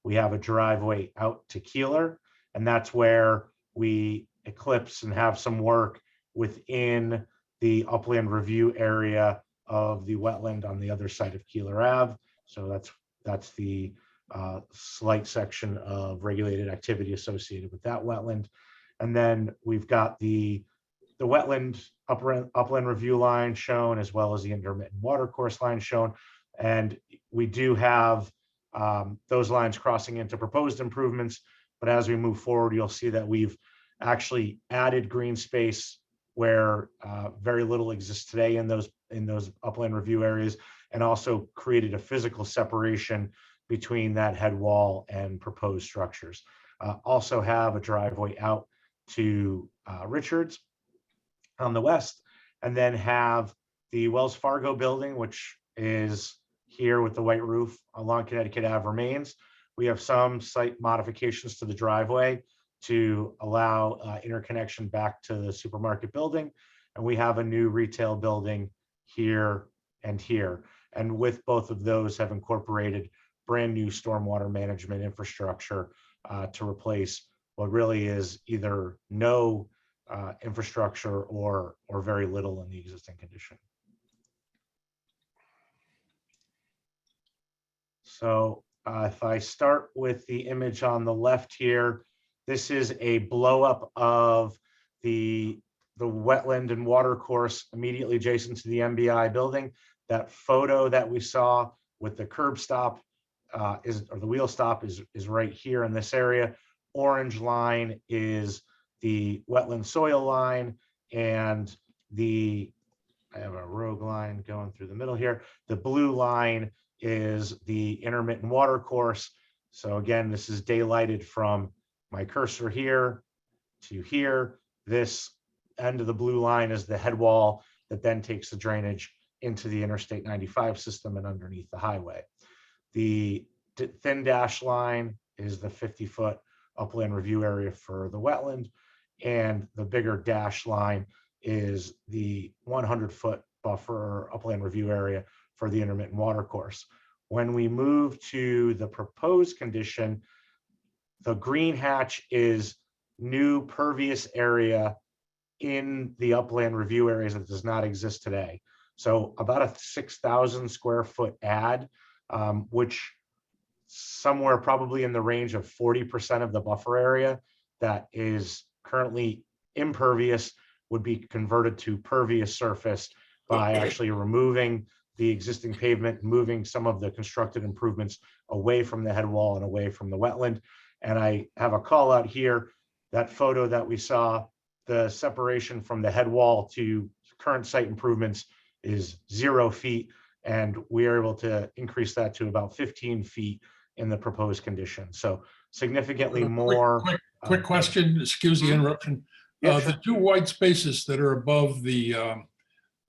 We have a driveway out to Keeler, and that's where we eclipse and have some work within the upland review area of the wetland on the other side of Keeler Ave. So that's the slight section of regulated activity associated with that wetland. And then we've got the wetland upland review line shown, as well as the intermittent water course line shown. And we do have those lines crossing into proposed improvements. But as we move forward, you'll see that we've actually added green space where very little exists today in those upland review areas, and also created a physical separation between that head wall and proposed structures. Also have a driveway out to Richards on the west, and then have the Wells Fargo building, which is here with the white roof along Connecticut Ave remains. We have some site modifications to the driveway to allow interconnection back to the supermarket building. And we have a new retail building here and here. And with both of those have incorporated brand new stormwater management infrastructure to replace what really is either no infrastructure or very little in the existing condition. So if I start with the image on the left here, this is a blow up of the wetland and water course immediately adjacent to the MBI building. That photo that we saw with the curb stop or the wheel stop is right here in this area. Orange line is the wetland soil line, and the I have a rogue line going through the middle here. The blue line is the intermittent water course. So again, this is daylighted from my cursor here to here. This end of the blue line is the head wall that then takes the drainage into the Interstate 95 system and underneath the highway. The thin dash line is the 50-foot upland review area for the wetland, and the bigger dash line is the 100-foot buffer upland review area for the intermittent water course. When we move to the proposed condition, the green hatch is new pervious area in the upland review areas that does not exist today. So about a 6,000 square foot add, which somewhere probably in the range of 40% of the buffer area that is currently impervious would be converted to pervious surface by actually removing the existing pavement, moving some of the constructed improvements away from the head wall and away from the wetland. And I have a call out here, that photo that we saw, the separation from the head wall to current site improvements is 0 feet. And we are able to increase that to about 15 feet in the proposed condition. So significantly more.
Quick question, excuse the interruption.
Yeah, sure.
The two white spaces that are above the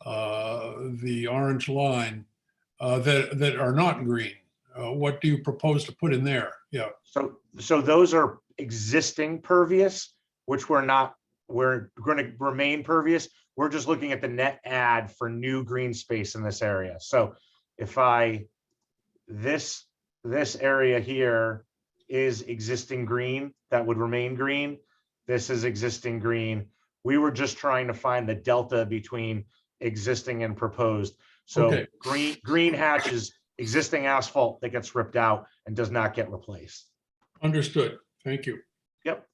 orange line that are not green, what do you propose to put in there? Yeah.
So those are existing pervious, which we're going to remain pervious. We're just looking at the net add for new green space in this area. So if this area here is existing green, that would remain green. This is existing green. We were just trying to find the delta between existing and proposed. So
Okay.
green hatch is existing asphalt that gets ripped out and does not get replaced.
Understood. Thank you.
Yep.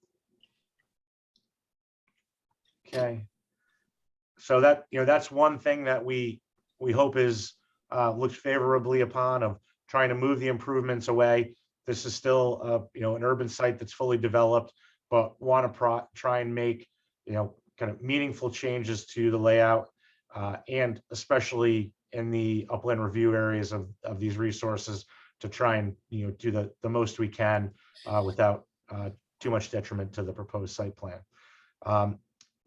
Okay. So that, that's one thing that we hope is looked favorably upon, of trying to move the improvements away. This is still an urban site that's fully developed, but want to try and make kind of meaningful changes to the layout, and especially in the upland review areas of these resources, to try and do the most we can without too much detriment to the proposed site plan.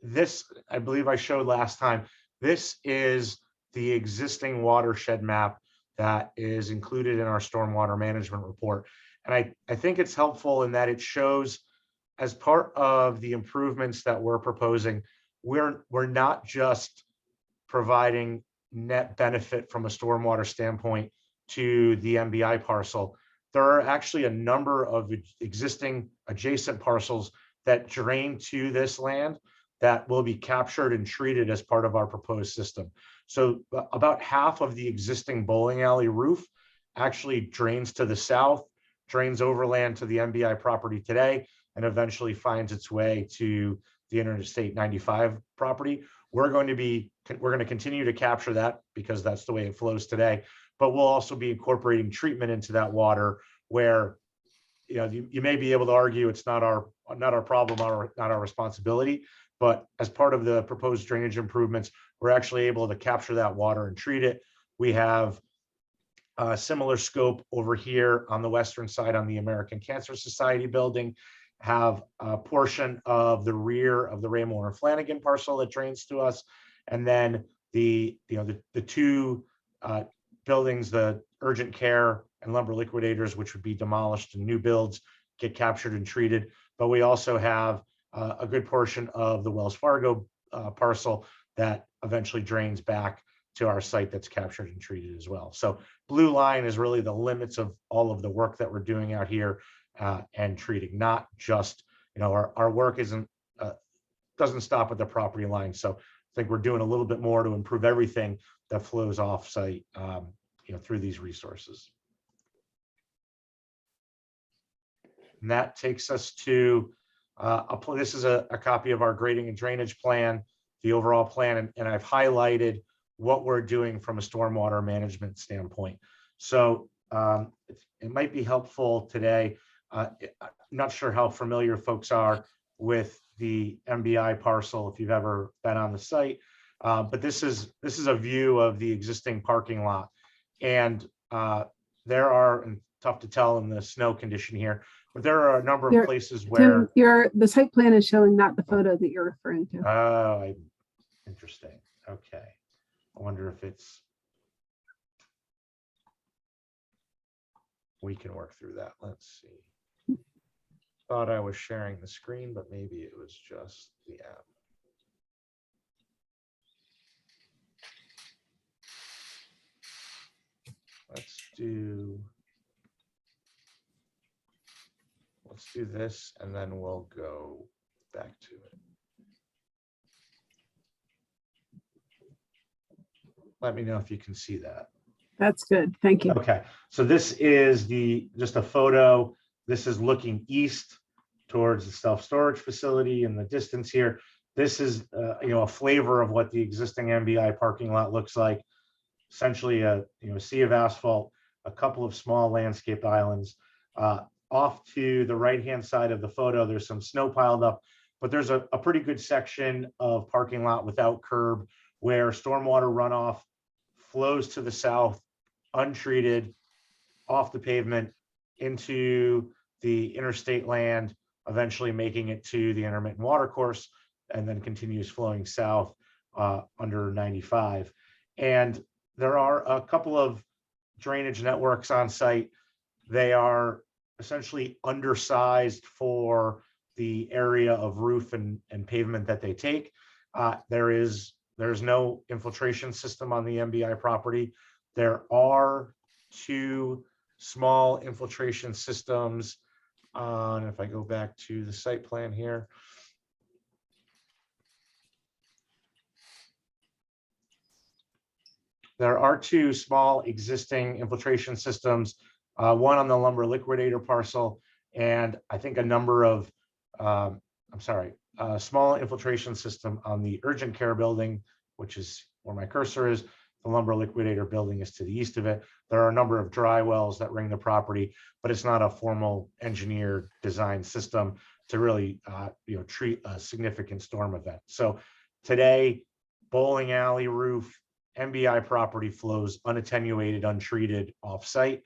This, I believe I showed last time, this is the existing watershed map that is included in our stormwater management report. And I think it's helpful in that it shows, as part of the improvements that we're proposing, we're not just providing net benefit from a stormwater standpoint to the MBI parcel. There are actually a number of existing adjacent parcels that drain to this land that will be captured and treated as part of our proposed system. So about half of the existing bowling alley roof actually drains to the south, drains overland to the MBI property today, and eventually finds its way to the Interstate 95 property. We're going to continue to capture that because that's the way it flows today, but we'll also be incorporating treatment into that water, where you may be able to argue it's not our problem or not our responsibility, but as part of the proposed drainage improvements, we're actually able to capture that water and treat it. We have a similar scope over here on the western side on the American Cancer Society building, have a portion of the rear of the Raymore and Flanagan parcel that drains to us, and then the two buildings, the urgent care and lumber liquidators, which would be demolished and new builds, get captured and treated. But we also have a good portion of the Wells Fargo parcel that eventually drains back to our site that's captured and treated as well. So blue line is really the limits of all of the work that we're doing out here and treating, not just, our work doesn't stop at the property line. So I think we're doing a little bit more to improve everything that flows off site, through these resources. And that takes us to, this is a copy of our grading and drainage plan, the overall plan, and I've highlighted what we're doing from a stormwater management standpoint. So it might be helpful today. I'm not sure how familiar folks are with the MBI parcel, if you've ever been on the site, But this is a view of the existing parking lot. And there are, and tough to tell in the snow condition here, but there are a number of
There-
places where,
Tim, the site plan is showing not the photo that you're referring to.
oh, interesting. Okay. I wonder if we can work through that. Let's see. Thought I was sharing the screen, but maybe it was just the app. Let's do this, and then we'll go back to it. Let me know if you can see that.
That's good. Thank you.
Okay, so this is just a photo. This is looking east towards the self-storage facility in the distance here. This is a flavor of what the existing MBI parking lot looks like. Essentially a sea of asphalt, a couple of small landscaped islands. Off to the right-hand side of the photo, there's some snow piled up, but there's a pretty good section of parking lot without curb where stormwater runoff flows to the south, untreated, off the pavement into the interstate land, eventually making it to the intermittent water course, and then continues flowing south under 95. And there are a couple of drainage networks on site. They are essentially undersized for the area of roof and pavement that they take. There's no infiltration system on the MBI property. There are 2 small infiltration systems on, if I go back to the site plan here. There are 2 small existing infiltration systems, one on the lumber liquidator parcel, and I think a number of, small infiltration system on the urgent care building, which is where my cursor is. The lumber liquidator building is to the east of it. There are a number of dry wells that ring the property, but it's not a formal engineered design system to really treat a significant storm event. So today, bowling alley roof, MBI property flows unattenuated, untreated off-site,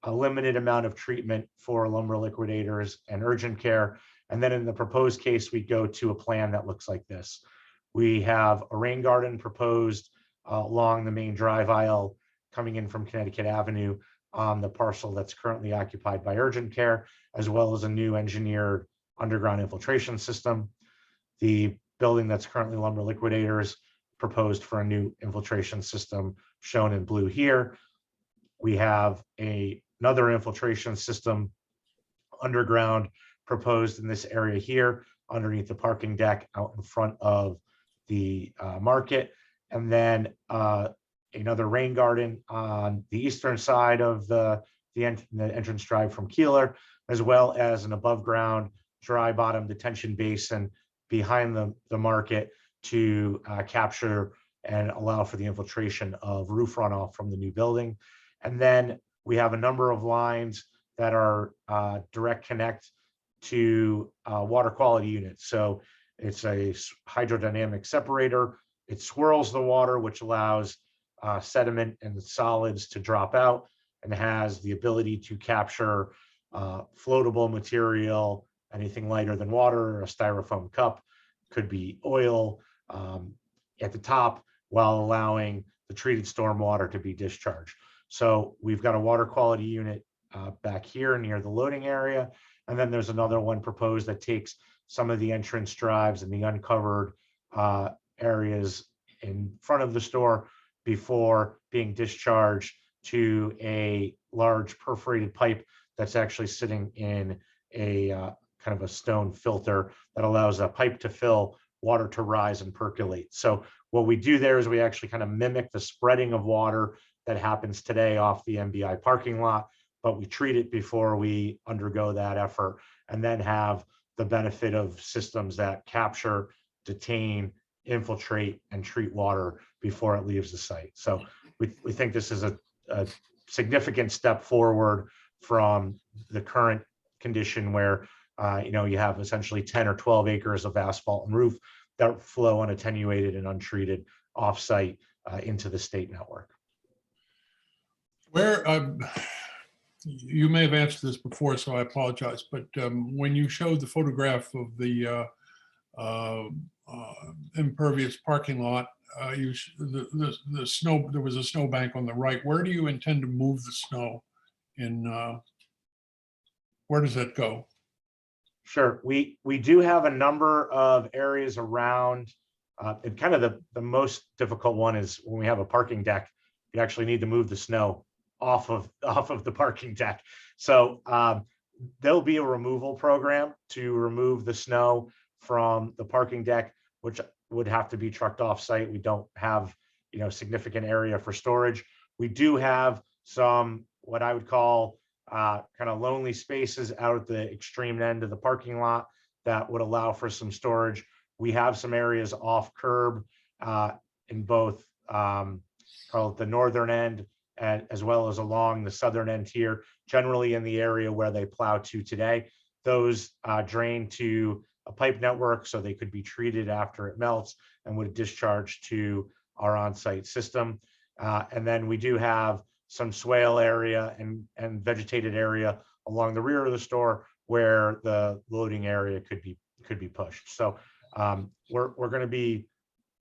a limited amount of treatment for lumber liquidators and urgent care. And then in the proposed case, we go to a plan that looks like this. We have a rain garden proposed along the main drive aisle coming in from Connecticut Avenue on the parcel that's currently occupied by urgent care, as well as a new engineered underground infiltration system. The building that's currently lumber liquidators proposed for a new infiltration system shown in blue here. We have another infiltration system underground proposed in this area here underneath the parking deck out in front of the market. And then another rain garden on the eastern side of the entrance drive from Keeler, as well as an above ground dry bottom detention basin behind the market to capture and allow for the infiltration of roof runoff from the new building. And then we have a number of lines that are direct connect to water quality units. So it's a hydrodynamic separator. It swirls the water, which allows sediment and solids to drop out, and has the ability to capture floatable material, anything lighter than water, a styrofoam cup, could be oil at the top, while allowing the treated stormwater to be discharged. So we've got a water quality unit back here near the loading area. And then there's another one proposed that takes some of the entrance drives and the uncovered areas in front of the store before being discharged to a large perforated pipe that's actually sitting in a kind of a stone filter that allows a pipe to fill, water to rise and percolate. So what we do there is we actually kind of mimic the spreading of water that happens today off the MBI parking lot, but we treat it before we undergo that effort, and then have the benefit of systems that capture, detain, infiltrate, and treat water before it leaves the site. So we think this is a significant step forward from the current condition where you have essentially 10 or 12 acres of asphalt and roof that flow unattenuated and untreated offsite into the state network.
Where, you may have answered this before, so I apologize, but when you showed the photograph of the impervious parking lot, the snow, there was a snowbank on the right. Where do you intend to move the snow? Where does that go?
Sure, we do have a number of areas around, and kind of the most difficult one is when we have a parking deck, you actually need to move the snow off of the parking deck. So there'll be a removal program to remove the snow from the parking deck, which would have to be trucked off site. We don't have, significant area for storage. We do have some, what I would call kind of lonely spaces out at the extreme end of the parking lot that would allow for some storage. We have some areas off curb in both called the northern end and as well as along the southern end here, generally in the area where they plow to today. Those drain to a pipe network so they could be treated after it melts and would discharge to our on-site system. And then we do have some swale area and vegetated area along the rear of the store where the loading area could be pushed. So we're going to be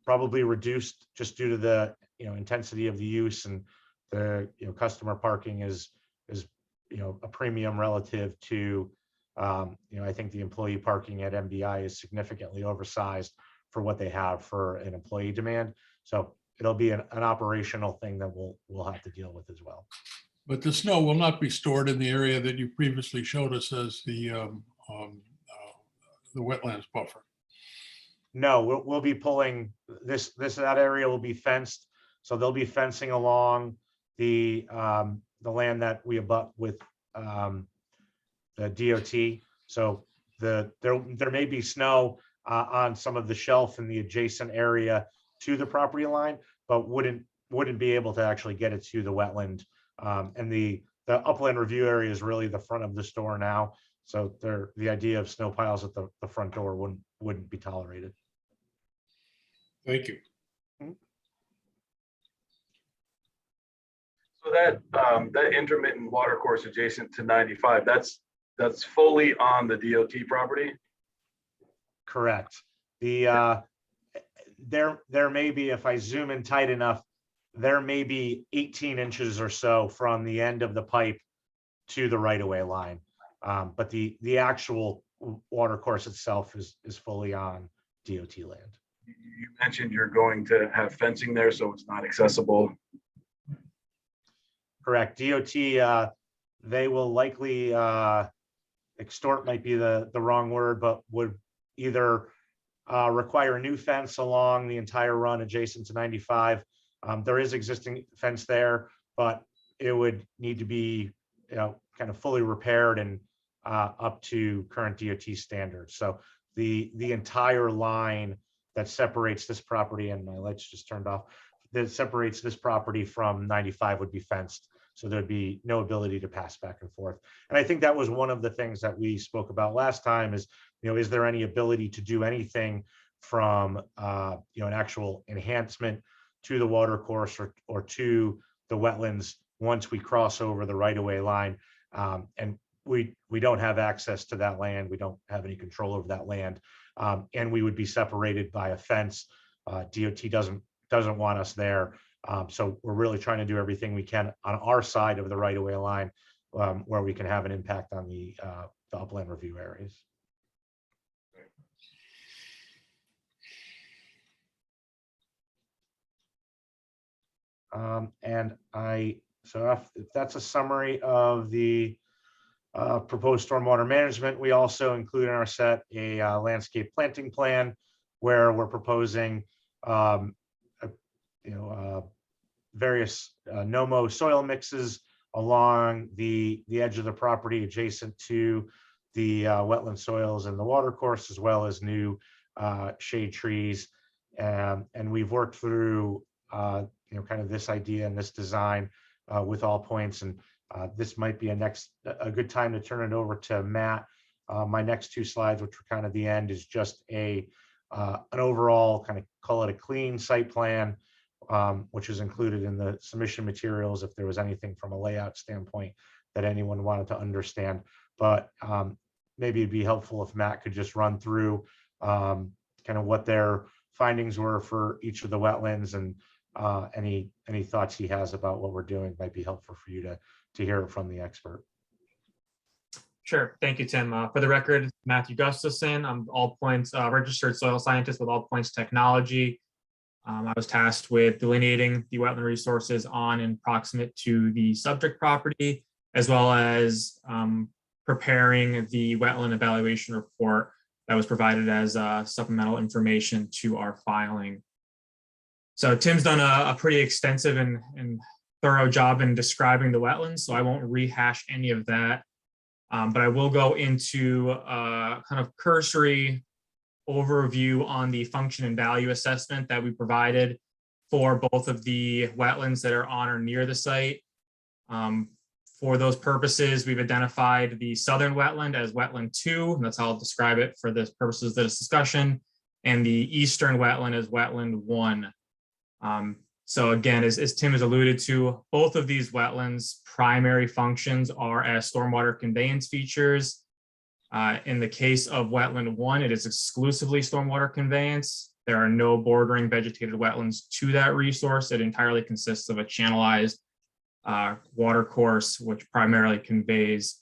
probably reduced just due to the intensity of the use, and the customer parking is a premium relative to I think the employee parking at MBI is significantly oversized for what they have for an employee demand. So it'll be an operational thing that we'll have to deal with as well.
But the snow will not be stored in the area that you previously showed us as the wetlands buffer.
No, we'll be pulling that area will be fenced. So they'll be fencing along the land that we abut with the DOT. So there may be snow on some of the shelf in the adjacent area to the property line, but wouldn't be able to actually get it to the wetland. And the upland review area is really the front of the store now. So the idea of snow piles at the front door wouldn't be tolerated.
Thank you.
So that intermittent water course adjacent to 95, that's fully on the DOT property?
Correct. There may be, if I zoom in tight enough, there may be 18 inches or so from the end of the pipe to the right-of-way line. But the actual water course itself is fully on DOT land.
You mentioned you're going to have fencing there, so it's not accessible.
Correct. DOT, they will likely, extort might be the wrong word, but would either require a new fence along the entire run adjacent to 95. There is existing fence there, but it would need to be, kind of fully repaired and up to current DOT standards. So the entire line that separates this property, and my lights just turned off, that separates this property from 95 would be fenced. So there'd be no ability to pass back and forth. And I think that was one of the things that we spoke about last time is, is there any ability to do anything from, an actual enhancement to the water course or to the wetlands once we cross over the right-of-way line. And we don't have access to that land. We don't have any control over that land. And we would be separated by a fence. DOT doesn't want us there. So we're really trying to do everything we can on our side of the right-of-way line where we can have an impact on the upland review areas. So if that's a summary of the proposed stormwater management, we also include in our set a landscape planting plan where we're proposing various no-mow soil mixes along the edge of the property adjacent to the wetland soils and the water course, as well as new shade trees. And we've worked through kind of this idea and this design with all points. And this might be a good time to turn it over to Matt. My next two slides, which are kind of the end, is just a an overall kind of call it a clean site plan, which is included in the submission materials if there was anything from a layout standpoint that anyone wanted to understand. But maybe it'd be helpful if Matt could just run through kind of what their findings were for each of the wetlands, and any thoughts he has about what we're doing might be helpful for you to hear it from the expert.
Sure. Thank you, Tim. For the record, Matthew Gustafson. I'm All Points registered soil scientist with All Points Technology. I was tasked with delineating the wetland resources on and proximate to the subject property, as well as preparing the wetland evaluation report that was provided as supplemental information to our filing. So Tim's done a pretty extensive and thorough job in describing the wetlands, so I won't rehash any of that. But I will go into a kind of cursory overview on the function and value assessment that we provided for both of the wetlands that are on or near the site. For those purposes, we've identified the southern wetland as wetland 2, and that's how I'll describe it for the purposes of this discussion, and the eastern wetland as wetland 1. So again, as Tim has alluded to, both of these wetlands' primary functions are as stormwater conveyance features. In the case of wetland 1, it is exclusively stormwater conveyance. There are no bordering vegetated wetlands to that resource. It entirely consists of a channelized water course, which primarily conveys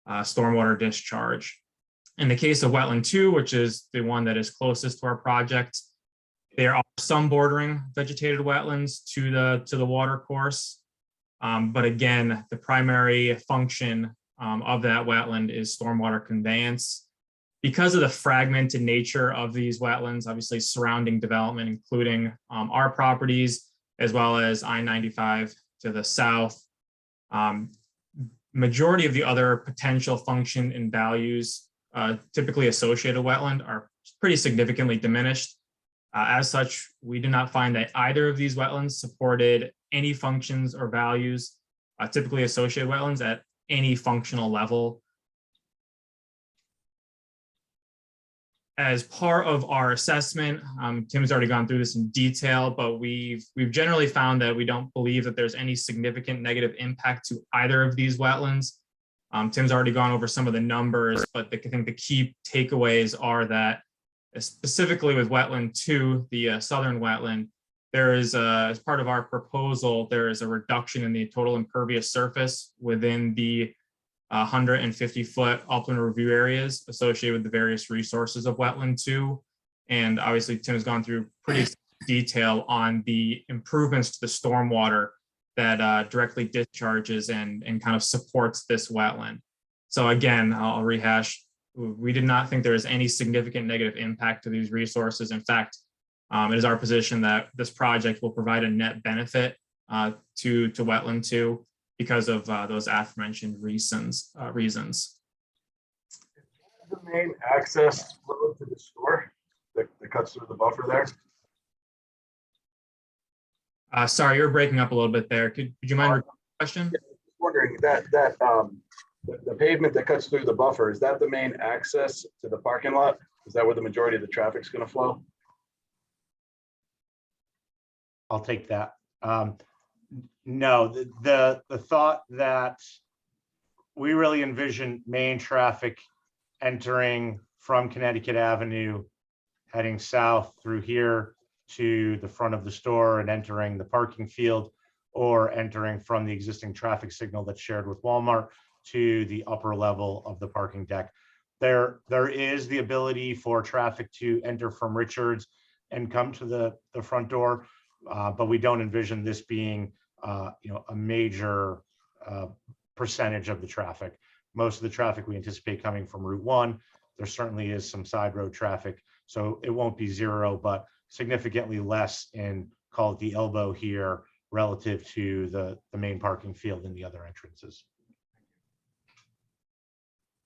stormwater discharge. In the case of wetland 2, which is the one that is closest to our project, there are some bordering vegetated wetlands to the water course. But again, the primary function of that wetland is stormwater conveyance. Because of the fragmented nature of these wetlands, obviously surrounding development, including our properties, as well as I-95 to the south, majority of the other potential function and values typically associated with wetland are pretty significantly diminished. As such, we did not find that either of these wetlands supported any functions or values typically associated with wetlands at any functional level. As part of our assessment, Tim's already gone through this in detail, but we've generally found that we don't believe that there's any significant negative impact to either of these wetlands. Tim's already gone over some of the numbers, but I think the key takeaways are that specifically with wetland 2, the southern wetland, there is, as part of our proposal, there is a reduction in the total impervious surface within the 150-foot upland review areas associated with the various resources of wetland 2. And obviously, Tim has gone through pretty detail on the improvements to the stormwater that directly discharges and kind of supports this wetland. So again, I'll rehash. We did not think there is any significant negative impact to these resources. In fact, it is our position that this project will provide a net benefit to wetland 2 because of those aforementioned reasons.
The main access road to the store that cuts through the buffer there.
Sorry, you're breaking up a little bit there. Could you mind repeating the question?
Yeah, just wondering that the pavement that cuts through the buffer, is that the main access to the parking lot? Is that where the majority of the traffic's going to flow?
I'll take that. No, the thought that we really envision main traffic entering from Connecticut Avenue, heading south through here to the front of the store and entering the parking field, or entering from the existing traffic signal that's shared with Walmart to the upper level of the parking deck. There is the ability for traffic to enter from Richards and come to the front door, but we don't envision this being a major percentage of the traffic. Most of the traffic we anticipate coming from Route 1. There certainly is some side road traffic, so it won't be zero, but significantly less in, call it the elbow here, relative to the main parking field and the other entrances.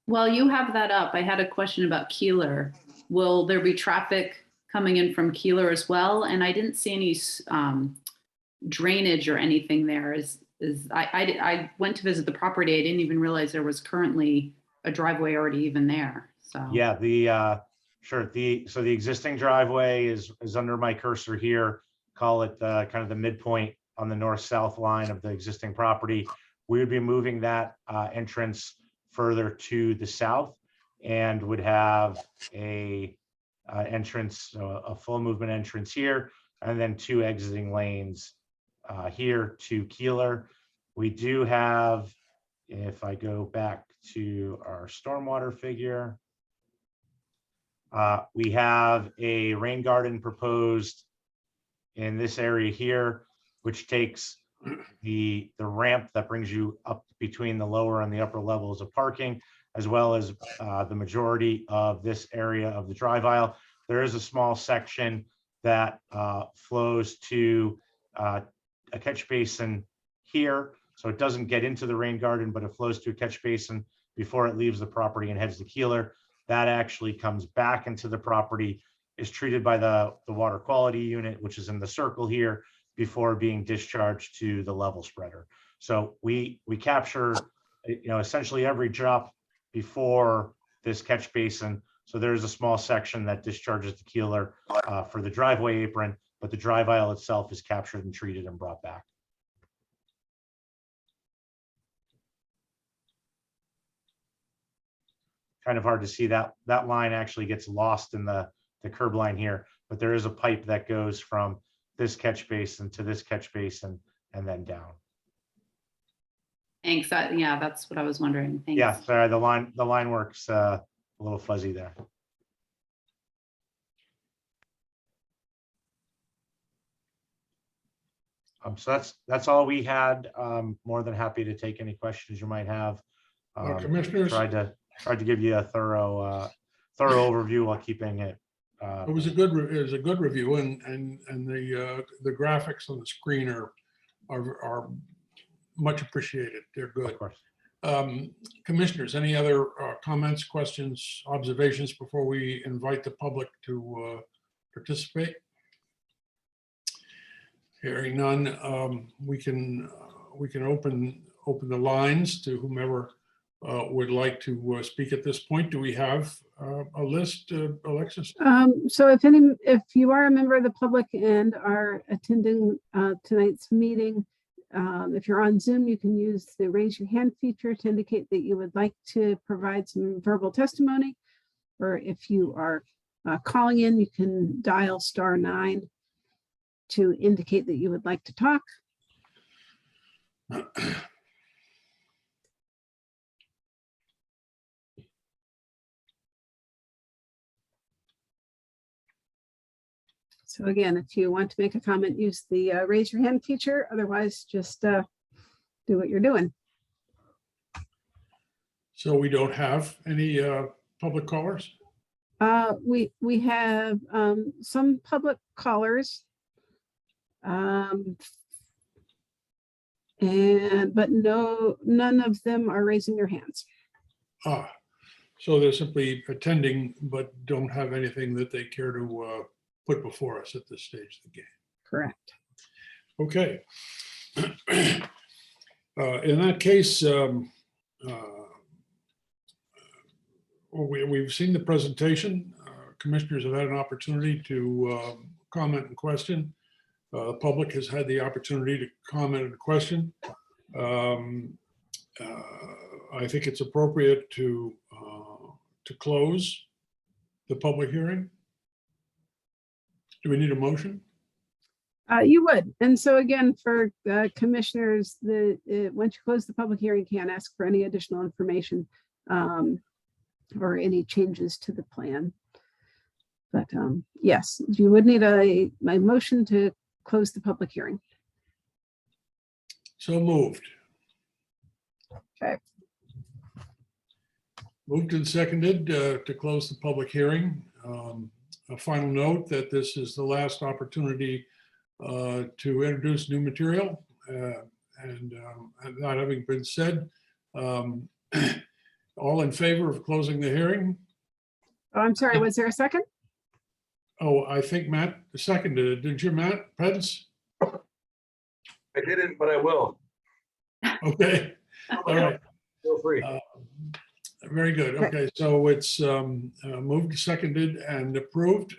While you have that up, I had a question about Keeler. Will there be traffic coming in from Keeler as well? And I didn't see any drainage or anything there. I went to visit the property. I didn't even realize there was currently a driveway already even there. So
yeah, Sure. So the existing driveway is under my cursor here. Call it kind of the midpoint on the north-south line of the existing property. We would be moving that entrance further to the south and would have a entrance, a full movement entrance here, and then 2 exiting lanes here to Keeler. We do have, if I go back to our stormwater figure, we have a rain garden proposed in this area here, which takes the ramp that brings you up between the lower and the upper levels of parking, as well as the majority of this area of the drive aisle. There is a small section that flows to a catch basin here. So it doesn't get into the rain garden, but it flows to a catch basin before it leaves the property and heads to Keeler. That actually comes back into the property, is treated by the water quality unit, which is in the circle here, before being discharged to the level spreader. So we capture, essentially every drop before this catch basin. So there's a small section that discharges to Keeler for the driveway apron, but the drive aisle itself is captured and treated and brought back. Kind of hard to see that line actually gets lost in the curb line here, but there is a pipe that goes from this catch basin to this catch basin and then down.
Thanks. Yeah, that's what I was wondering. Thanks.
Yeah, sorry, the line works a little fuzzy there. So that's all we had. More than happy to take any questions you might have.
Commissioners,
Tried to give you a thorough overview while keeping it.
it was a good review, and the graphics on the screen are much appreciated. They're good.
Of course.
Commissioners, any other comments, questions, observations before we invite the public to participate? Hearing none, we can open the lines to whomever would like to speak at this point. Do we have a list, Alexis?
So if you are a member of the public and are attending tonight's meeting, if you're on Zoom, you can use the raise your hand feature to indicate that you would like to provide some verbal testimony. Or if you are calling in, you can dial *9 to indicate that you would like to talk. So again, if you want to make a comment, use the raise your hand feature. Otherwise, just do what you're doing.
So we don't have any public callers?
We have some public callers. But none of them are raising their hands.
So they're simply attending, but don't have anything that they care to put before us at this stage of the game.
Correct.
Okay. In that case, we've seen the presentation. Commissioners have had an opportunity to comment and question. The public has had the opportunity to comment and question. I think it's appropriate to close the public hearing. Do we need a motion?
You would. And so again, for commissioners, once you close the public hearing, you can't ask for any additional information or any changes to the plan. But yes, you would need a motion to close the public hearing.
So moved.
Okay.
Moved and seconded to close the public hearing. A final note that this is the last opportunity to introduce new material. And that having been said, all in favor of closing the hearing?
Oh, I'm sorry, was there a second?
Oh, I think Matt seconded it. Did you, Matt Pence?
I didn't, but I will.
Okay. All right.
Feel free.
Very good.
Okay.
Okay, so it's moved, seconded, and approved.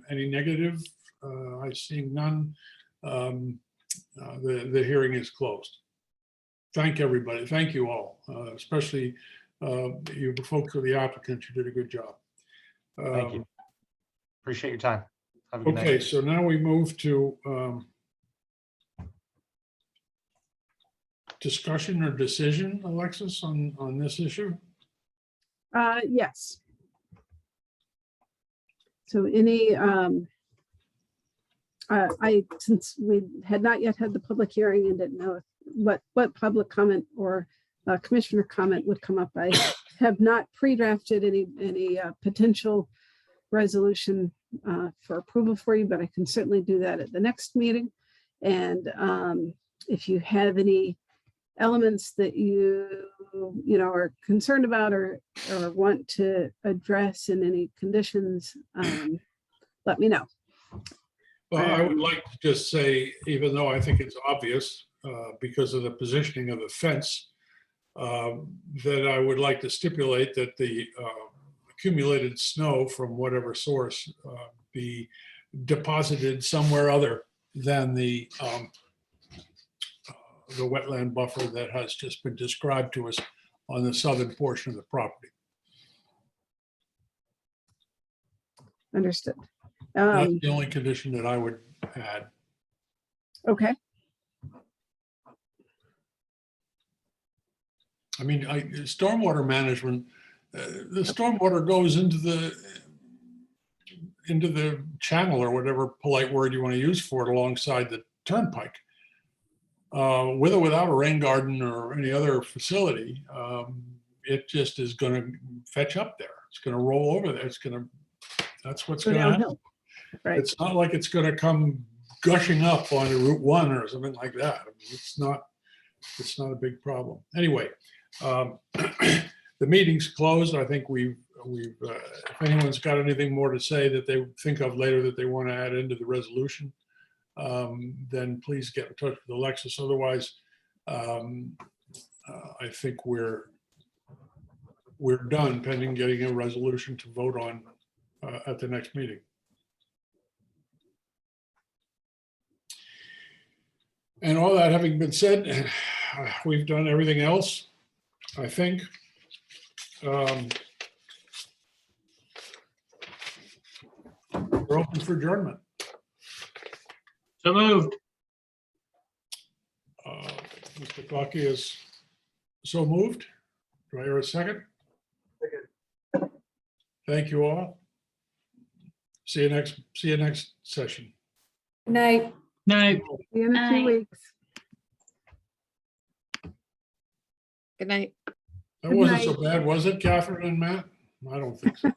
Any negative? I see none. The hearing is closed. Thank everybody. Thank you all, especially you folks of the applicants. You did a good job.
Thank you. Appreciate your time. Have a good night.
Okay, so now we move to discussion or decision, Alexis, on this issue.
Yes. So any, since we had not yet had the public hearing and didn't know what public comment or commissioner comment would come up, I have not pre-drafted any potential resolution for approval for you, but I can certainly do that at the next meeting. And if you have any elements that you are concerned about or want to address in any conditions, let me know.
Well, I would like to just say, even though I think it's obvious because of the positioning of the fence, that I would like to stipulate that the accumulated snow from whatever source be deposited somewhere other than the wetland buffer that has just been described to us on the southern portion of the property.
Understood.
That's the only condition that I would add.
Okay.
I mean, stormwater management, the stormwater goes into the channel or whatever polite word you want to use for it alongside the turnpike. With or without a rain garden or any other facility, it just is going to fetch up there. It's going to roll over there. That's what's going to happen.
Right.
It's not like it's going to come gushing up onto Route 1 or something like that. I mean, it's not a big problem. Anyway, the meeting's closed. I think if anyone's got anything more to say that they think of later that they want to add into the resolution, then please get in touch with Alexis. Otherwise, I think we're done pending getting a resolution to vote on at the next meeting. And all that having been said, we've done everything else, I think. We're open for adjournment.
So moved.
Mr. Cocky is so moved. Do I hear a second?
Second.
Thank you all. See you next session.
Good night.
Night.
See you in a few
Aye.
weeks.
Good night.
That
Good
wasn't so
night.
bad, was it, Catherine and Matt? I don't think so.